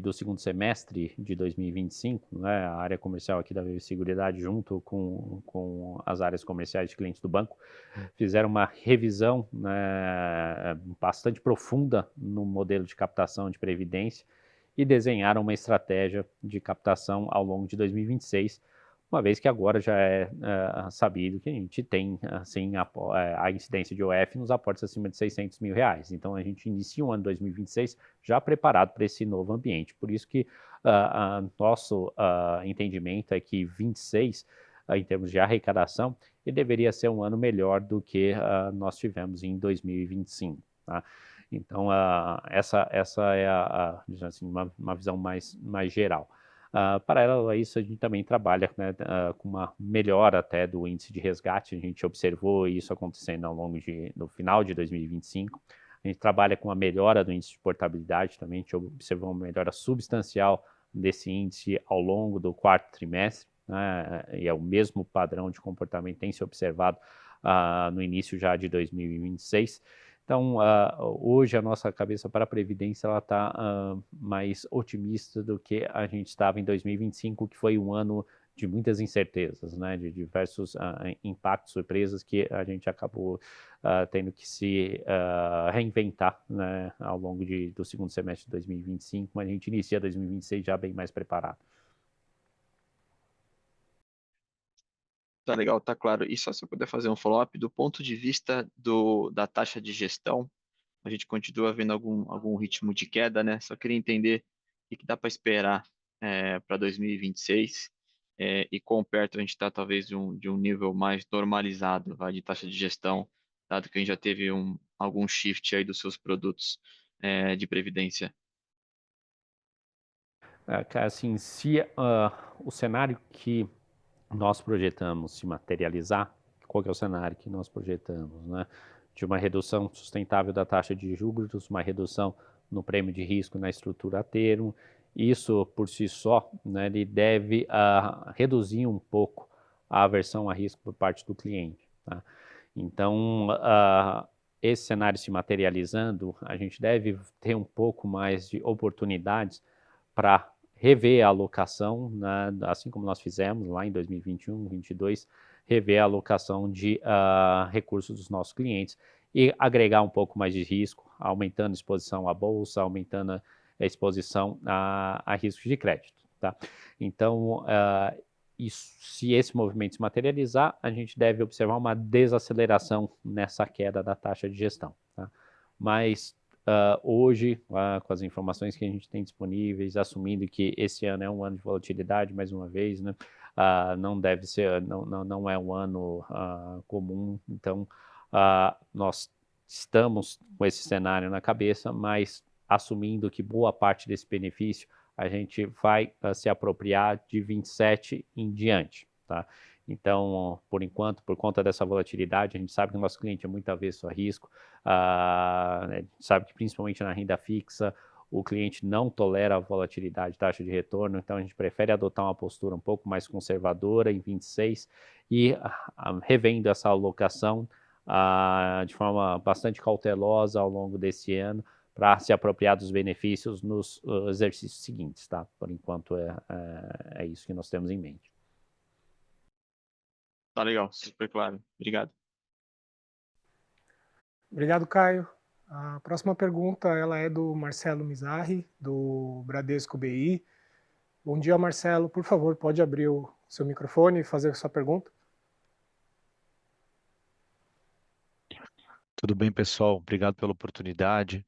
do segundo semestre de 2025, né, a área comercial aqui da VV Seguridade, junto com as áreas comerciais de clientes do banco, fizeram uma revisão, né, bastante profunda no modelo de captação de previdência e desenharam uma estratégia de captação ao longo de 2026, uma vez que agora já é sabido que a gente tem assim, a incidência de OF nos aportes acima de R$600 mil. Então, a gente inicia o ano 2026 já preparado para esse novo ambiente. Por isso que nosso entendimento é que 26, em termos de arrecadação, ele deveria ser um ano melhor do que nós tivemos em 2025. Tá? Então, essa é assim, uma visão mais geral. Paralelo a isso, a gente também trabalha, né, com uma melhora até do índice de resgate. A gente observou isso acontecendo ao longo no final de 2025. A gente trabalha com uma melhora do índice de portabilidade também. A gente observou uma melhora substancial desse índice ao longo do quarto trimestre, né, e é o mesmo padrão de comportamento que tem se observado no início já de 2026. Então, hoje a nossa cabeça para a Previdência está mais otimista do que a gente estava em 2025, que foi um ano de muitas incertezas, né, de diversos impactos, surpresas que a gente acabou tendo que se reinventar, né, ao longo do segundo semestre de 2025, mas a gente inicia 2026 já bem mais preparado. Tá legal, tá claro. E só se eu puder fazer um follow-up, do ponto de vista da taxa de gestão, a gente continua vendo algum ritmo de queda, né? Só queria entender o que dá para esperar para 2026 e quão perto a gente está, talvez, de um nível mais normalizado, vai, de taxa de gestão, dado que a gente já teve algum shift aí dos seus produtos de previdência. Cara, assim, se o cenário que nós projetamos se materializar, qual que é o cenário que nós projetamos, né? De uma redução sustentável da taxa de juros, uma redução no prêmio de risco na estrutura a termo, isso por si só, né, ele deve reduzir um pouco a aversão a risco por parte do cliente, tá? Então, esse cenário se materializando, a gente deve ter um pouco mais de oportunidades para rever a alocação, né, assim como nós fizemos lá em 2021, 2022, rever a alocação de recursos dos nossos clientes e agregar um pouco mais de risco, aumentando a exposição à bolsa, aumentando a exposição a riscos de crédito, tá? Então, se esse movimento se materializar, a gente deve observar uma desaceleração nessa queda da taxa de gestão, tá? Mas hoje, com as informações que a gente tem disponíveis, assumindo que esse ano é um ano de volatilidade, mais uma vez, né? Não deve ser, não é um ano comum, então nós estamos com esse cenário na cabeça, mas assumindo que boa parte desse benefício a gente vai se apropriar de 27 em diante, tá? Então, por enquanto, por conta dessa volatilidade, a gente sabe que o nosso cliente é muito avesso a risco, a gente sabe que principalmente na renda fixa, o cliente não tolera a volatilidade, taxa de retorno, então a gente prefere adotar uma postura um pouco mais conservadora em 26 e revendo essa alocação de forma bastante cautelosa ao longo desse ano, para se apropriar dos benefícios nos exercícios seguintes, tá? Por enquanto é isso que nós temos em mente. Tá legal, super claro. Obrigado. Obrigado, Caio. A próxima pergunta ela é do Marcelo Mizrahi, do Bradesco BI. Bom dia, Marcelo. Por favor, pode abrir o seu microfone e fazer a sua pergunta? Tudo bem, pessoal? Obrigado pela oportunidade.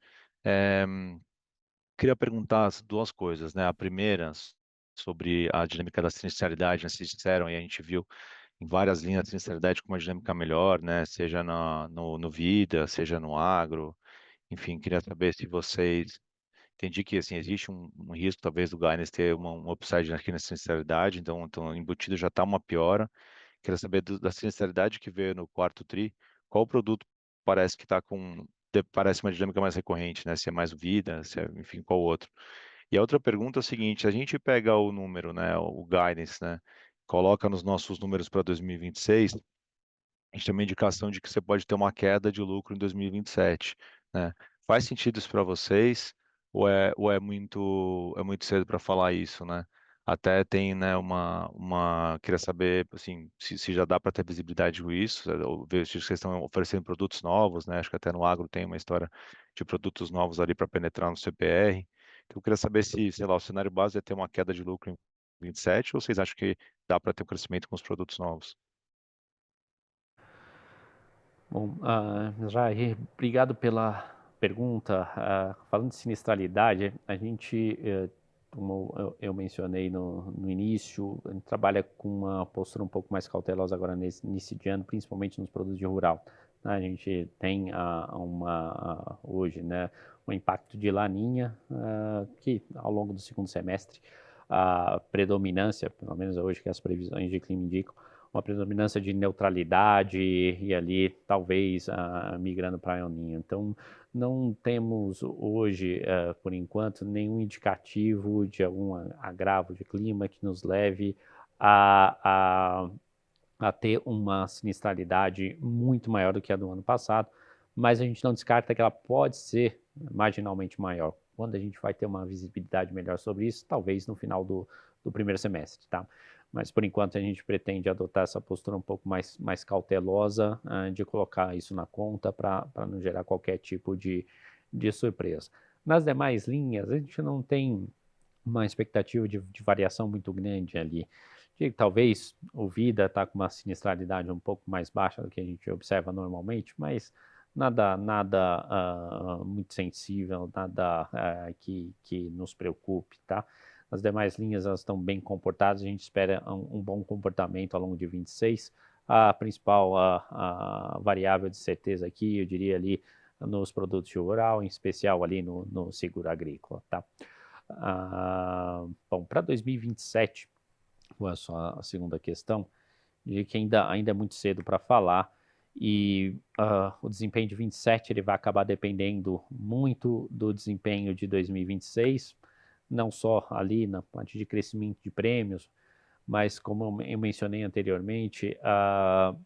Queria perguntar duas coisas, né? A primeira, sobre a dinâmica da sinistralidade, né? Vocês disseram e a gente viu em várias linhas de sinistralidade com uma dinâmica melhor, né? Seja no Vida, seja no Agro. Enfim, queria saber se vocês... Entendi que, assim, existe um risco, talvez, do Guidance ter um upside aqui na sinistralidade, então embutido já está uma piora. Queria saber da sinistralidade que veio no quarto TRI, qual produto parece que está parece uma dinâmica mais recorrente, né? Se é mais vida, se é, enfim, qual outro. E a outra pergunta é o seguinte, a gente pega o número, né, o guidance, né, coloca nos nossos números para 2026, a gente tem uma indicação de que você pode ter uma queda de lucro em 2027, né? Faz sentido isso para vocês ou é muito cedo para falar isso, né? Até tem, né, queria saber, assim, se já dá para ter visibilidade com isso, eu vejo que vocês estão oferecendo produtos novos, né? Acho que até no agro tem uma história de produtos novos ali para penetrar no CPR. Então, eu queria saber se, sei lá, o cenário base é ter uma queda de lucro em 27 ou vocês acham que dá para ter um crescimento com os produtos novos? Bom, Jair, obrigado pela pergunta. Falando de sinistralidade, a gente, como eu mencionei no início, a gente trabalha com uma postura um pouco mais cautelosa agora nesse início de ano, principalmente nos produtos de rural. A gente tem hoje, né, um impacto de laninha que ao longo do segundo semestre, a predominância, pelo menos hoje que as previsões de clima indicam, uma predominância de neutralidade e ali talvez migrando para El Niño. Então, não temos hoje, por enquanto, nenhum indicativo de algum agravo de clima que nos leve a a ter uma sinistralidade muito maior do que a do ano passado, mas a gente não descarta que ela pode ser marginalmente maior. Quando a gente vai ter uma visibilidade melhor sobre isso, talvez no final do primeiro semestre, tá? Mas por enquanto a gente pretende adotar essa postura um pouco mais cautelosa de colocar isso na conta para não gerar qualquer tipo de surpresa. Nas demais linhas, a gente não tem uma expectativa de variação muito grande ali. Talvez o Vida está com uma sinistralidade um pouco mais baixa do que a gente observa normalmente, mas nada muito sensível, nada que nos preocupe, tá? As demais linhas elas estão bem comportadas, a gente espera um bom comportamento ao longo de 26. A principal variável de certeza aqui, eu diria ali, nos produtos rural, em especial ali no seguro agrícola, tá? Bom, para 2027, foi só a segunda questão, de que ainda é muito cedo para falar, e o desempenho de 27 ele vai acabar dependendo muito do desempenho de 2026, não só ali na parte de crescimento de prêmios, mas como eu mencionei anteriormente,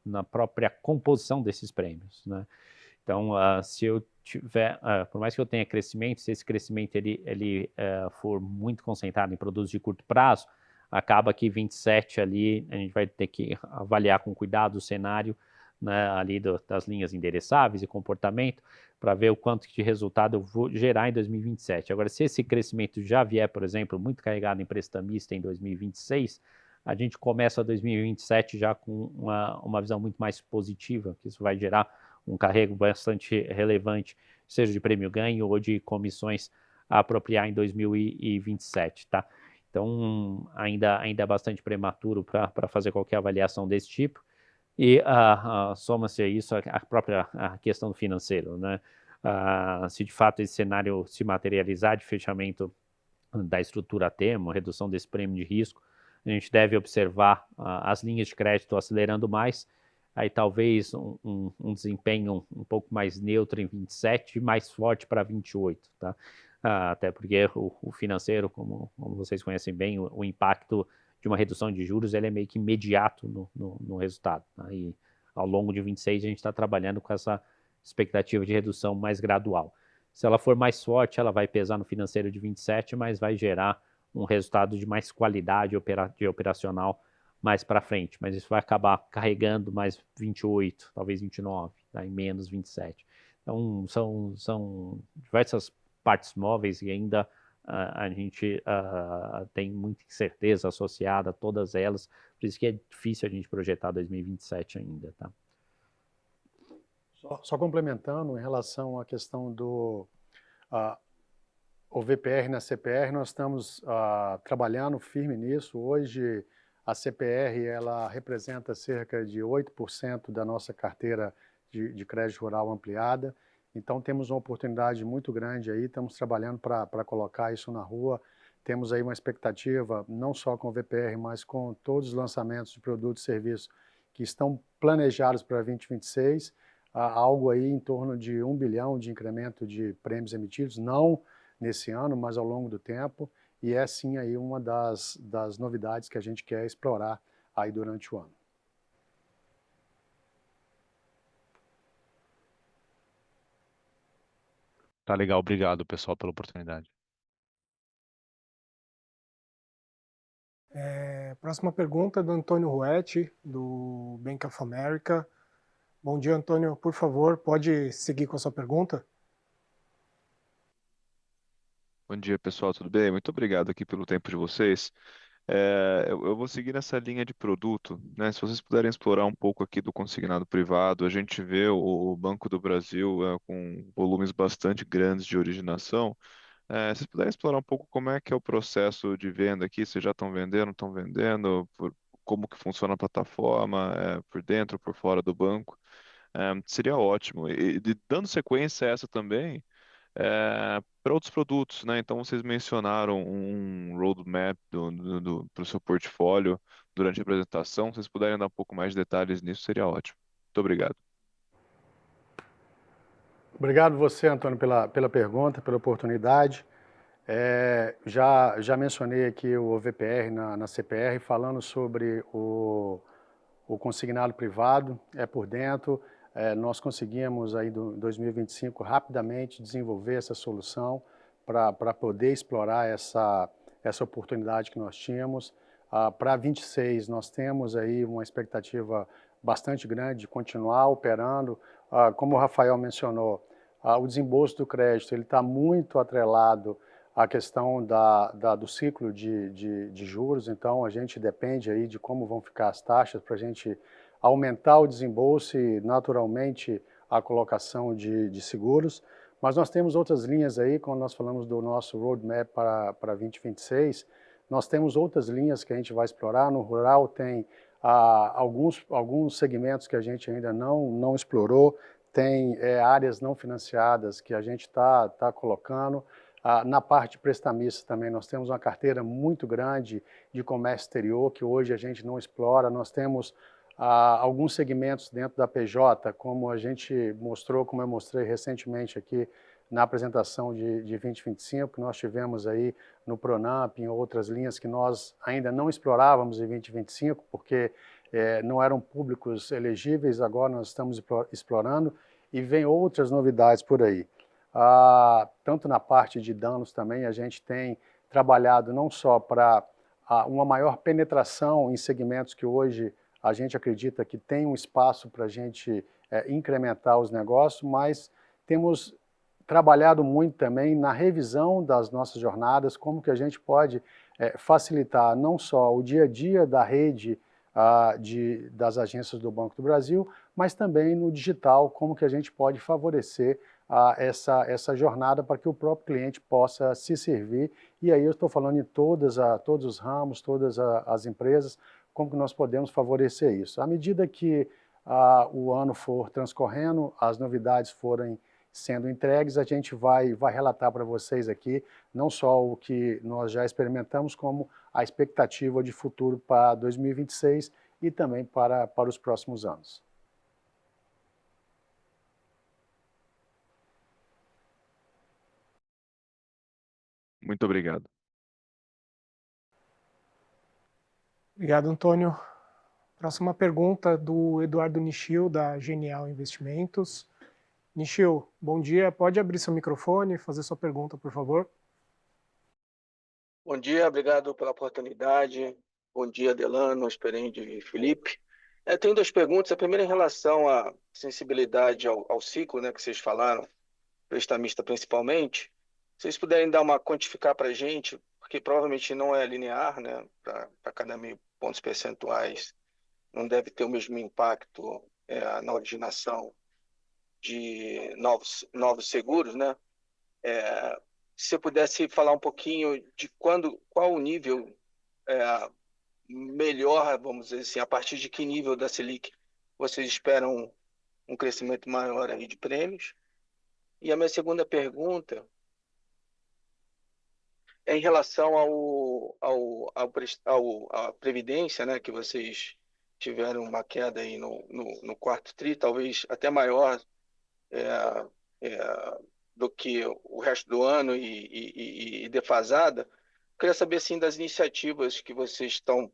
na própria composição desses prêmios, né? Então, se eu tiver, por mais que eu tenha crescimento, se esse crescimento ele for muito concentrado em produtos de curto prazo, acaba que 27 ali a gente vai ter que avaliar com cuidado o cenário, né, ali das linhas endereçáveis e comportamento, para ver o quanto de resultado eu vou gerar em 2027. Agora, se esse crescimento já vier, por exemplo, muito carregado em prestamista em 2026, a gente começa 2027 já com uma visão muito mais positiva, que isso vai gerar um carrego bastante relevante, seja de prêmio ganho ou de comissões a apropriar em 2027, tá? Então, ainda é bastante prematuro para fazer qualquer avaliação desse tipo. E soma-se a isso a própria questão do financeiro, né? Se de fato esse cenário se materializar de fechamento da estrutura termo, redução desse prêmio de risco, a gente deve observar as linhas de crédito acelerando mais, aí talvez um desempenho um pouco mais neutro em 27 e mais forte para 28, tá? Até porque o financeiro, como vocês conhecem bem, o impacto de uma redução de juros ele é meio que imediato no resultado, tá? E ao longo de 26 a gente está trabalhando com essa expectativa de redução mais gradual. Se ela for mais forte, ela vai pesar no financeiro de 27, mas vai gerar um resultado de mais qualidade de operacional mais para frente, mas isso vai acabar carregando mais 28, talvez 29, tá? E menos 27. Então, são diversas partes móveis e ainda a gente tem muita incerteza associada a todas elas, por isso que é difícil a gente projetar 2027 ainda, tá? Só complementando, em relação à questão do o VPR na CPR, nós estamos trabalhando firme nisso. Hoje, a CPR ela representa cerca de 8% da nossa carteira de crédito rural ampliada. Então, temos uma oportunidade muito grande aí, estamos trabalhando para colocar isso na rua. Temos aí uma expectativa, não só com o VPR, mas com todos os lançamentos de produtos e serviços que estão planejados para 2026, algo aí em torno de 1 bilhão de incremento de prêmios emitidos, não nesse ano, mas ao longo do tempo, e é sim aí uma das novidades que a gente quer explorar aí durante o ano. Tá legal, obrigado pessoal pela oportunidade. Próxima pergunta do Antônio Ruetti, do Bank of America. Bom dia, Antônio. Por favor, pode seguir com a sua pergunta? Bom dia, pessoal, tudo bem? Muito obrigado aqui pelo tempo de vocês. Eu vou seguir nessa linha de produto, né? Se vocês puderem explorar um pouco aqui do consignado privado, a gente vê o Banco do Brasil com volumes bastante grandes de originação. Se vocês puderem explorar um pouco como é que é o processo de venda aqui, se já estão vendendo, como que funciona a plataforma, por dentro, por fora do banco, seria ótimo. E dando sequência a essa também, para outros produtos, né? Então, vocês mencionaram um roadmap para o seu portfólio durante a apresentação. Se vocês puderem dar um pouco mais de detalhes nisso, seria ótimo. Muito obrigado. Obrigado você, Antônio, pela pergunta, pela oportunidade. Já mencionei aqui o VPR na CPR, falando sobre o o consignado privado é por dentro. Nós conseguimos aí em 2025 rapidamente desenvolver essa solução para poder explorar essa oportunidade que nós tínhamos. Para 26 nós temos aí uma expectativa bastante grande de continuar operando. Como o Rafael mencionou, o desembolso do crédito ele está muito atrelado à questão do ciclo de juros, então a gente depende aí de como vão ficar as taxas para a gente aumentar o desembolso e naturalmente a colocação de seguros. Mas nós temos outras linhas aí, quando nós falamos do nosso roadmap para 2026, nós temos outras linhas que a gente vai explorar. No rural tem alguns segmentos que a gente ainda não explorou, tem áreas não financiadas que a gente está colocando. Na parte prestamista também nós temos uma carteira muito grande de comércio exterior que hoje a gente não explora. Nós temos alguns segmentos dentro da PJ, como a gente mostrou, como eu mostrei recentemente aqui na apresentação de 2025, que nós tivemos aí no Pronamp, em outras linhas que nós ainda não explorávamos em 2025, porque não eram públicos elegíveis, agora nós estamos explorando, e vem outras novidades por aí. Tanto na parte de danos também, a gente tem trabalhado não só para uma maior penetração em segmentos que hoje a gente acredita que tem um espaço para a gente incrementar os negócios, mas temos trabalhado muito também na revisão das nossas jornadas, como que a gente pode facilitar não só o dia a dia da rede das agências do Banco do Brasil, mas também no digital, como que a gente pode favorecer essa jornada para que o próprio cliente possa se servir. E aí eu estou falando em todos os ramos, todas as empresas, como que nós podemos favorecer isso. À medida que o ano for transcorrendo, as novidades forem sendo entregues, a gente vai relatar para vocês aqui, não só o que nós já experimentamos, como a expectativa de futuro para 2026 e também para os próximos anos. Muito obrigado. Obrigado, Antônio. Próxima pergunta do Eduardo Nishio, da Genial Investimentos. Nishio, bom dia. Pode abrir seu microfone e fazer sua pergunta, por favor? Bom dia, obrigado pela oportunidade. Bom dia, Delano, Esperende e Felipe. Tenho duas perguntas. A primeira em relação à sensibilidade ao ciclo, né, que vocês falaram, prestamista principalmente. Se vocês puderem quantificar para a gente, porque provavelmente não é linear, né, para cada 1.000 pontos percentuais, não deve ter o mesmo impacto na originação de novos seguros, né? Se você pudesse falar um pouquinho de qual o nível melhor, vamos dizer assim, a partir de que nível da Selic vocês esperam um crescimento maior aí de prêmios. E a minha segunda pergunta é em relação à Previdência, né, que vocês tiveram uma queda aí no quarto tri, talvez até maior do que o resto do ano e defasada. Queria saber, assim, das iniciativas que vocês estão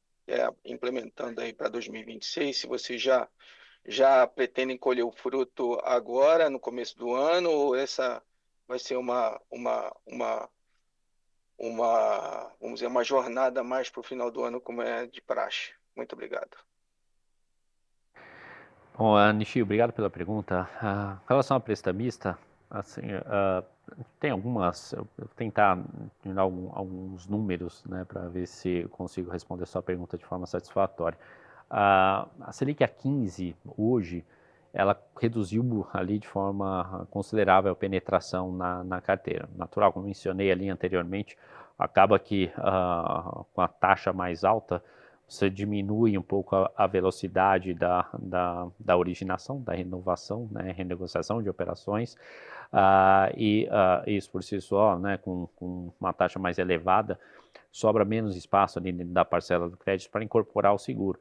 implementando aí para 2026, se vocês já pretendem colher o fruto agora, no começo do ano, ou essa vai ser vamos dizer, uma jornada mais para o final do ano, como é de praxe. Muito obrigado. Bom, Nishio, obrigado pela pergunta. Em relação à prestamista, assim, tem algumas, eu vou tentar dar alguns números, né, para ver se eu consigo responder a sua pergunta de forma satisfatória. A Selic a 15, hoje, ela reduziu ali de forma considerável a penetração na carteira. Natural, como mencionei ali anteriormente, acaba que com a taxa mais alta, você diminui um pouco a velocidade da originação, da renovação, né, renegociação de operações, e isso por si só, né, com uma taxa mais elevada, sobra menos espaço ali da parcela do crédito para incorporar o seguro.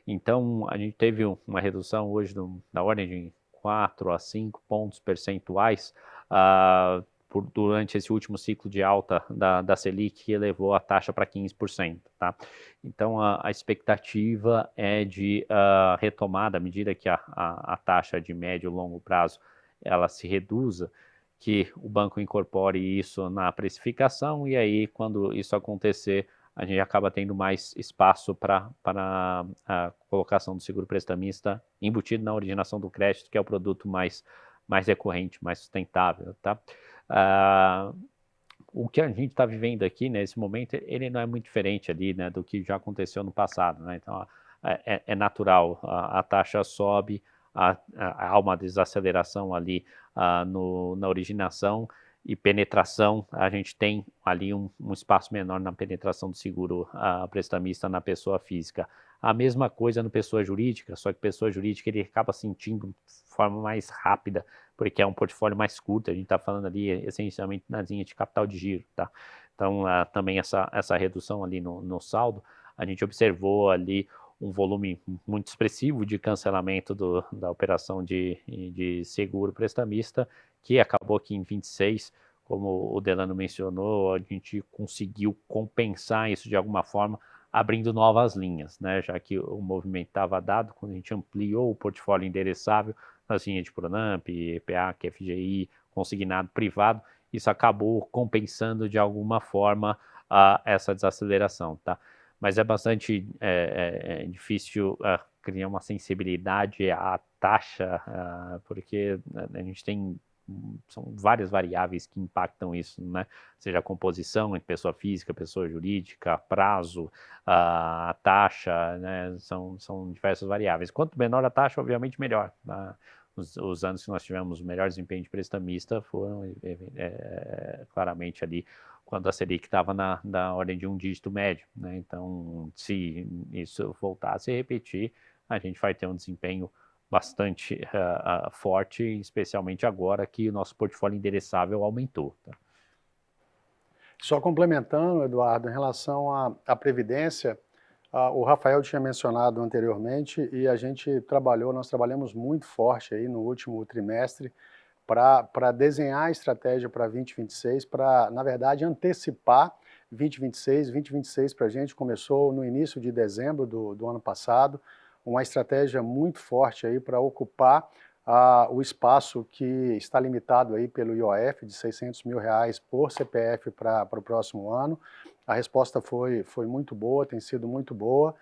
Então, a gente teve uma redução hoje da ordem de 4 a 5 pontos percentuais durante esse último ciclo de alta da Selic, que elevou a taxa para 15%. Tá? Então, a expectativa é de retomada, à medida que a taxa de médio e longo prazo ela se reduza, que o banco incorpore isso na precificação, e aí, quando isso acontecer, a gente acaba tendo mais espaço para a colocação do seguro prestamista embutido na originação do crédito, que é o produto mais recorrente, mais sustentável. Tá? O que a gente está vivendo aqui nesse momento, ele não é muito diferente ali, né, do que já aconteceu no passado. Né? Então, é natural, a taxa sobe, há uma desaceleração ali na originação e penetração, a gente tem ali um espaço menor na penetração do seguro prestamista na pessoa física. A mesma coisa no pessoa jurídica, só que pessoa jurídica ele acaba sentindo de forma mais rápida, porque é um portfólio mais curto, a gente está falando ali essencialmente na linha de capital de giro. Tá? Então, também essa redução ali no saldo, a gente observou ali um volume muito expressivo de cancelamento da operação de seguro prestamista, que acabou aqui em 26, como o Delano mencionou, a gente conseguiu compensar isso de alguma forma, abrindo novas linhas, né? Já que o movimento estava dado, quando a gente ampliou o portfólio endereçável nas linhas de Pronamp, EPA, QFGI, consignado privado, isso acabou compensando de alguma forma essa desaceleração, tá? Mas é bastante difícil criar uma sensibilidade à taxa, porque a gente são várias variáveis que impactam isso, né? Seja a composição entre pessoa física, pessoa jurídica, prazo, a taxa, né? São diversas variáveis. Quanto menor a taxa, obviamente melhor. Tá? Os anos que nós tivemos o melhor desempenho de prestamista foram claramente ali quando a Selic estava na ordem de um dígito médio. Né? Então, se isso voltar a se repetir, a gente vai ter um desempenho bastante forte, especialmente agora que o nosso portfólio endereçável aumentou. Tá? Só complementando, Eduardo, em relação à Previdência, o Rafael tinha mencionado anteriormente e nós trabalhamos muito forte aí no último trimestre para desenhar a estratégia para 2026, para, na verdade, antecipar 2026. 2026 para a gente começou no início de dezembro do ano passado, uma estratégia muito forte aí para ocupar o espaço que está limitado aí pelo IOF de R$600 mil por CPF para o próximo ano. A resposta foi muito boa, tem sido muito boa.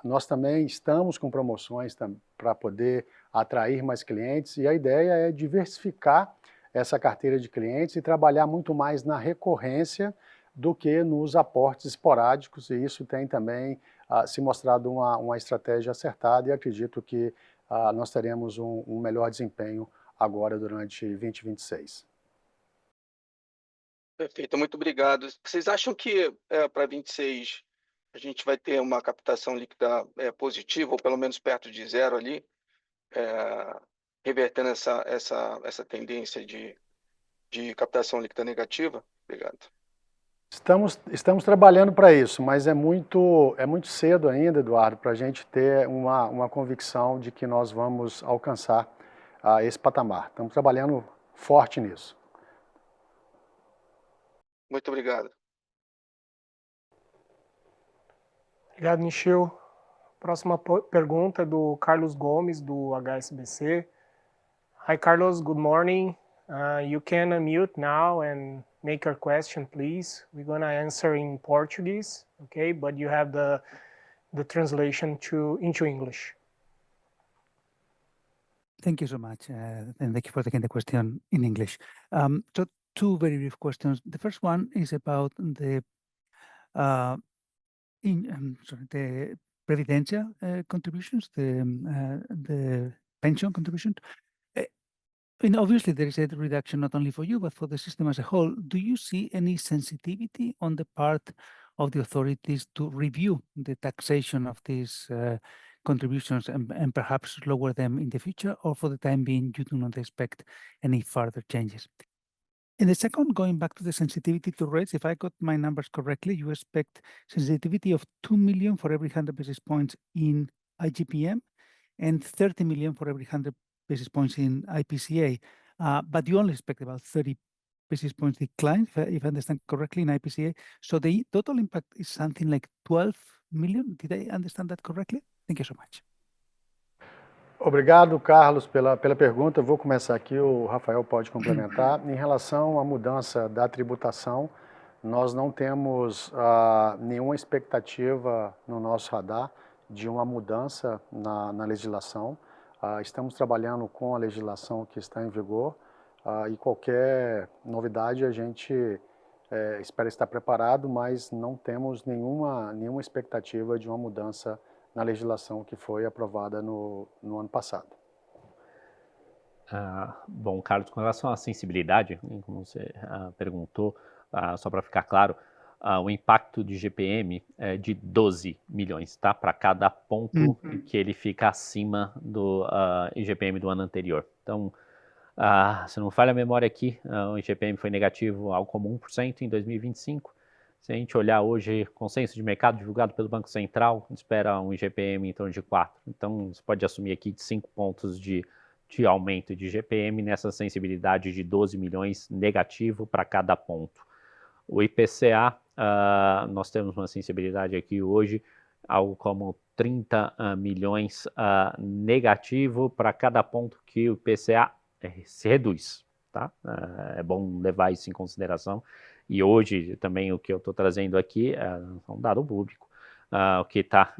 Nós também estamos com promoções para poder atrair mais clientes e a ideia é diversificar essa carteira de clientes e trabalhar muito mais na recorrência do que nos aportes esporádicos, e isso tem também se mostrado uma estratégia acertada, e acredito que nós teremos um melhor desempenho agora durante 2026. Perfeito, muito obrigado. Vocês acham que para 26 a gente vai ter uma captação líquida positiva, ou pelo menos perto de zero ali, revertendo essa tendência de captação líquida negativa? Obrigado. Estamos trabalhando para isso, mas é muito cedo ainda, Eduardo, para a gente ter uma convicção de que nós vamos alcançar esse patamar. Estamos trabalhando forte nisso. Muito obrigado. Obrigado, Nichio. Próxima pergunta é do Carlos Gomes, do HSBC. Hi, Carlos. Good morning. You can unmute now and make your question, please. We're going to answer in Portuguese, okay? But you have the translation into English. Thank you so much, and thank you for taking the question in English. So two very brief questions. The first one is about the Previdencia contributions, the pension contribution. And obviously, there is a reduction not only for you, but for the system as a whole. Do you see any sensitivity on the part of the authorities to review the taxation of these contributions and perhaps lower them in the future, or for the time being, you do not expect any further changes? And the second, going back to the sensitivity to rates, if I got my numbers correctly, you expect sensitivity of 2 million for every 100 basis points in IGPM and 30 million for every 100 basis points in IPCA, but you only expect about 30 basis points decline, if I understand correctly, in IPCA. So the total impact is something like 12 million. Did I understand that correctly? Thank you so much. Obrigado, Carlos, pela pergunta. Eu vou começar aqui, o Rafael pode complementar. Em relação à mudança da tributação, nós não temos nenhuma expectativa no nosso radar de uma mudança na legislação. Estamos trabalhando com a legislação que está em vigor e qualquer novidade a gente espera estar preparado, mas não temos nenhuma expectativa de uma mudança na legislação que foi aprovada no ano passado. Bom, Carlos, com relação à sensibilidade, como você perguntou, só para ficar claro, o impacto de GPM é de 12 milhões, tá? Para cada ponto que ele fica acima do IGPM do ano anterior. Então, se não falha a memória aqui, o IGPM foi negativo algo como 1% em 2025. Se a gente olhar hoje, consenso de mercado divulgado pelo Banco Central, espera um IGPM em torno de 4. Então, você pode assumir aqui de 5 pontos de aumento de IGPM nessa sensibilidade de 12 milhões negativo para cada ponto. O IPCA, nós temos uma sensibilidade aqui hoje, algo como 30 milhões negativo para cada ponto que o IPCA se reduz, tá? É bom levar isso em consideração. E hoje também o que eu estou trazendo aqui é um dado público, o que está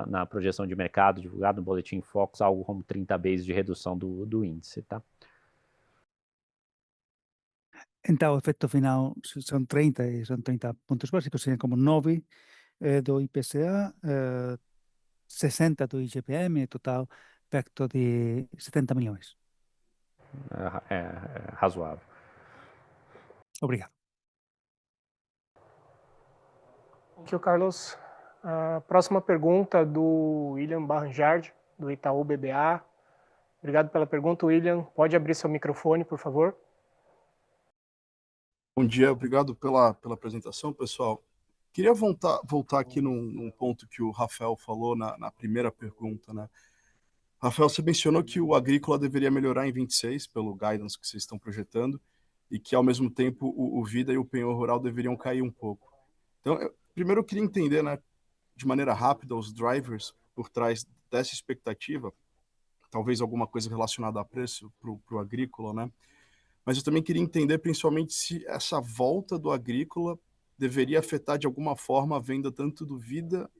na projeção de mercado divulgado no Boletim Focus, algo como 30 bases de redução do índice, tá? Então, o efecto final são 30 pontos básicos, seriam como 9 do IPCA, 60 do IGPM, total perto de 70 milhões. É razoável. Obrigado. Thank you, Carlos. Próxima pergunta do William Barranjard, do Itaú BBA. Obrigado pela pergunta, William. Pode abrir seu microfone, por favor. Bom dia, obrigado pela apresentação, pessoal. Queria voltar aqui num ponto que o Rafael falou na primeira pergunta, né? Rafael, você mencionou que o agrícola deveria melhorar em 26, pelo guidance que vocês estão projetando, e que, ao mesmo tempo, o vida e o penhor rural deveriam cair um pouco. Então, primeiro eu queria entender, né, de maneira rápida, os drivers por trás dessa expectativa, talvez alguma coisa relacionada a preço para o agrícola, né? Mas eu também queria entender, principalmente, se essa volta do agrícola deveria afetar de alguma forma a venda tanto do vida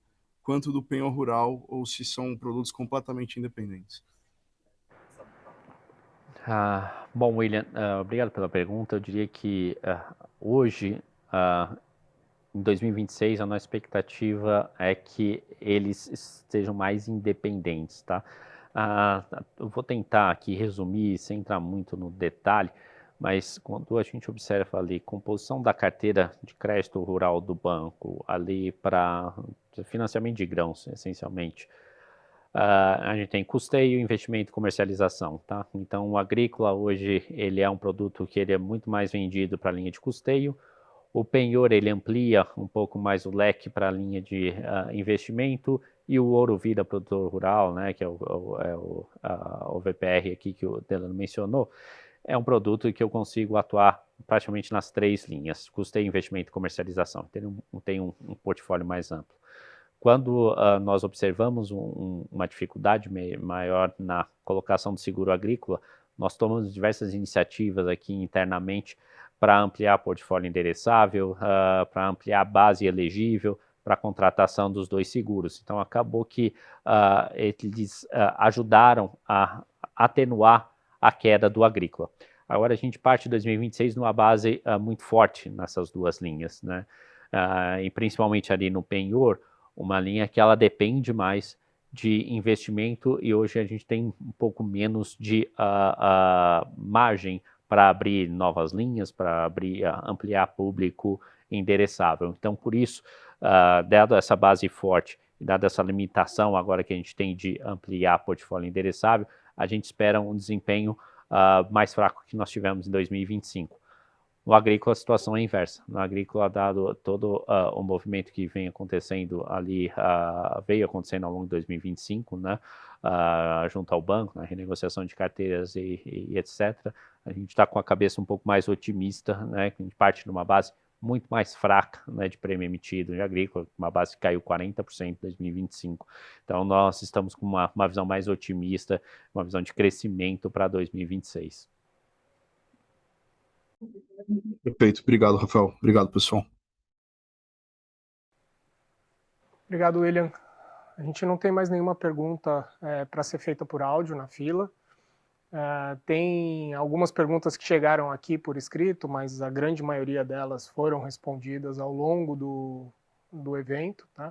quanto do penhor rural, ou se são produtos completamente independentes. Bom, William, obrigado pela pergunta. Eu diria que hoje, em 2026, a nossa expectativa é que eles estejam mais independentes, tá? Eu vou tentar aqui resumir, sem entrar muito no detalhe, mas quando a gente observa ali composição da carteira de crédito rural do banco, ali para financiamento de grãos, essencialmente, a gente tem custeio, investimento e comercialização, tá? Então, o agrícola hoje, ele é um produto que ele é muito mais vendido para a linha de custeio. O penhor, ele amplia um pouco mais o leque para a linha de investimento, e o ouro vida produtor rural, né, que é o VPR aqui que o Delano mencionou, é um produto que eu consigo atuar praticamente nas 3 linhas, custeio, investimento e comercialização. Tem um portfólio mais amplo. Quando nós observamos uma dificuldade maior na colocação do seguro agrícola, nós tomamos diversas iniciativas aqui internamente para ampliar portfólio endereçável, para ampliar a base elegível, para a contratação dos 2 seguros. Então, acabou que eles ajudaram a atenuar a queda do agrícola. Agora, a gente parte de 2026 numa base muito forte nessas 2 linhas, né? E principalmente ali no penhor, uma linha que ela depende mais de investimento, e hoje a gente tem um pouco menos de margem para abrir novas linhas, para ampliar público endereçável. Então, por isso, dado essa base forte, dada essa limitação agora que a gente tem de ampliar portfólio endereçável, a gente espera um desempenho mais fraco que nós tivemos em 2025. No agrícola, a situação é inversa. No agrícola, dado todo o movimento que vem acontecendo ali, veio acontecendo ao longo de 2025, né, junto ao banco, na renegociação de carteiras e etc., a gente está com a cabeça um pouco mais otimista, né, que a gente parte de uma base muito mais fraca, né, de prêmio emitido em agrícola, uma base que caiu 40% em 2025. Então, nós estamos com uma visão mais otimista, uma visão de crescimento para 2026. Perfeito. Obrigado, Rafael. Obrigado, pessoal. Obrigado, William. A gente não tem mais nenhuma pergunta para ser feita por áudio na fila. Tem algumas perguntas que chegaram aqui por escrito, mas a grande maioria delas foram respondidas ao longo do evento. Tá?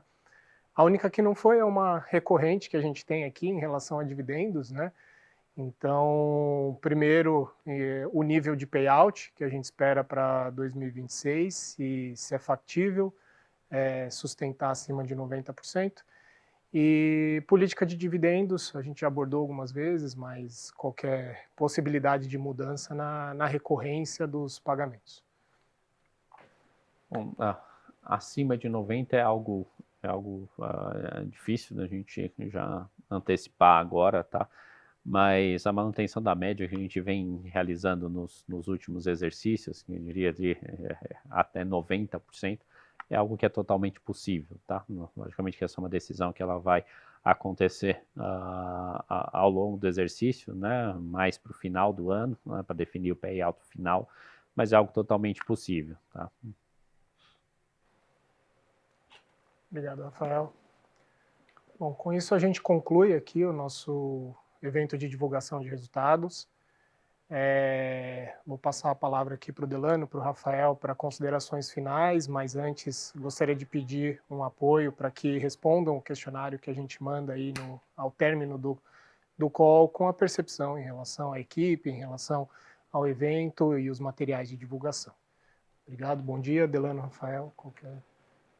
A única que não foi é uma recorrente que a gente tem aqui em relação a dividendos, né? Então, primeiro, o nível de payout que a gente espera para 2026, se é factível sustentar acima de 90%. E política de dividendos, a gente já abordou algumas vezes, mas qualquer possibilidade de mudança na recorrência dos pagamentos. Bom, acima de 90 é algo difícil da gente já antecipar agora, tá? Mas a manutenção da média que a gente vem realizando nos últimos exercícios, eu diria de até 90%, é algo que é totalmente possível, tá? Logicamente que essa é uma decisão que ela vai acontecer ao longo do exercício, né? Mais para o final do ano, né? Para definir o payout final, mas é algo totalmente possível, tá? Obrigado, Rafael. Bom, com isso a gente conclui aqui o nosso evento de divulgação de resultados. Vou passar a palavra aqui para o Delano, para o Rafael, para considerações finais, mas antes gostaria de pedir um apoio para que respondam o questionário que a gente manda aí ao término do call com a percepção em relação à equipe, em relação ao evento e os materiais de divulgação. Obrigado, bom dia, Delano, Rafael.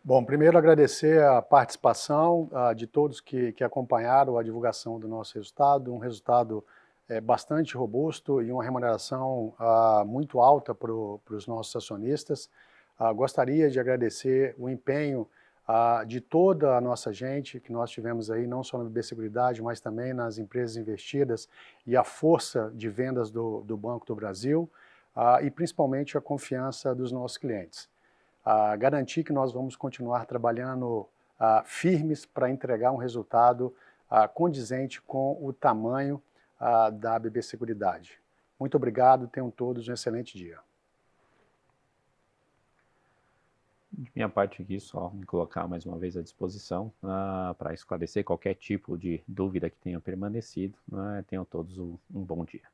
Bom, primeiro agradecer a participação de todos que acompanharam a divulgação do nosso resultado, um resultado bastante robusto e uma remuneração muito alta para os nossos acionistas. Gostaria de agradecer o empenho de toda a nossa gente que nós tivemos aí, não só na BB Seguridade, mas também nas empresas investidas e a força de vendas do Banco do Brasil e principalmente a confiança dos nossos clientes. Garantir que nós vamos continuar trabalhando firmes para entregar um resultado condizente com o tamanho da BB Seguridade. Muito obrigado, tenham todos um excelente dia. De minha parte aqui, só me colocar mais uma vez à disposição para esclarecer qualquer tipo de dúvida que tenha permanecido. Tenham todos um bom dia.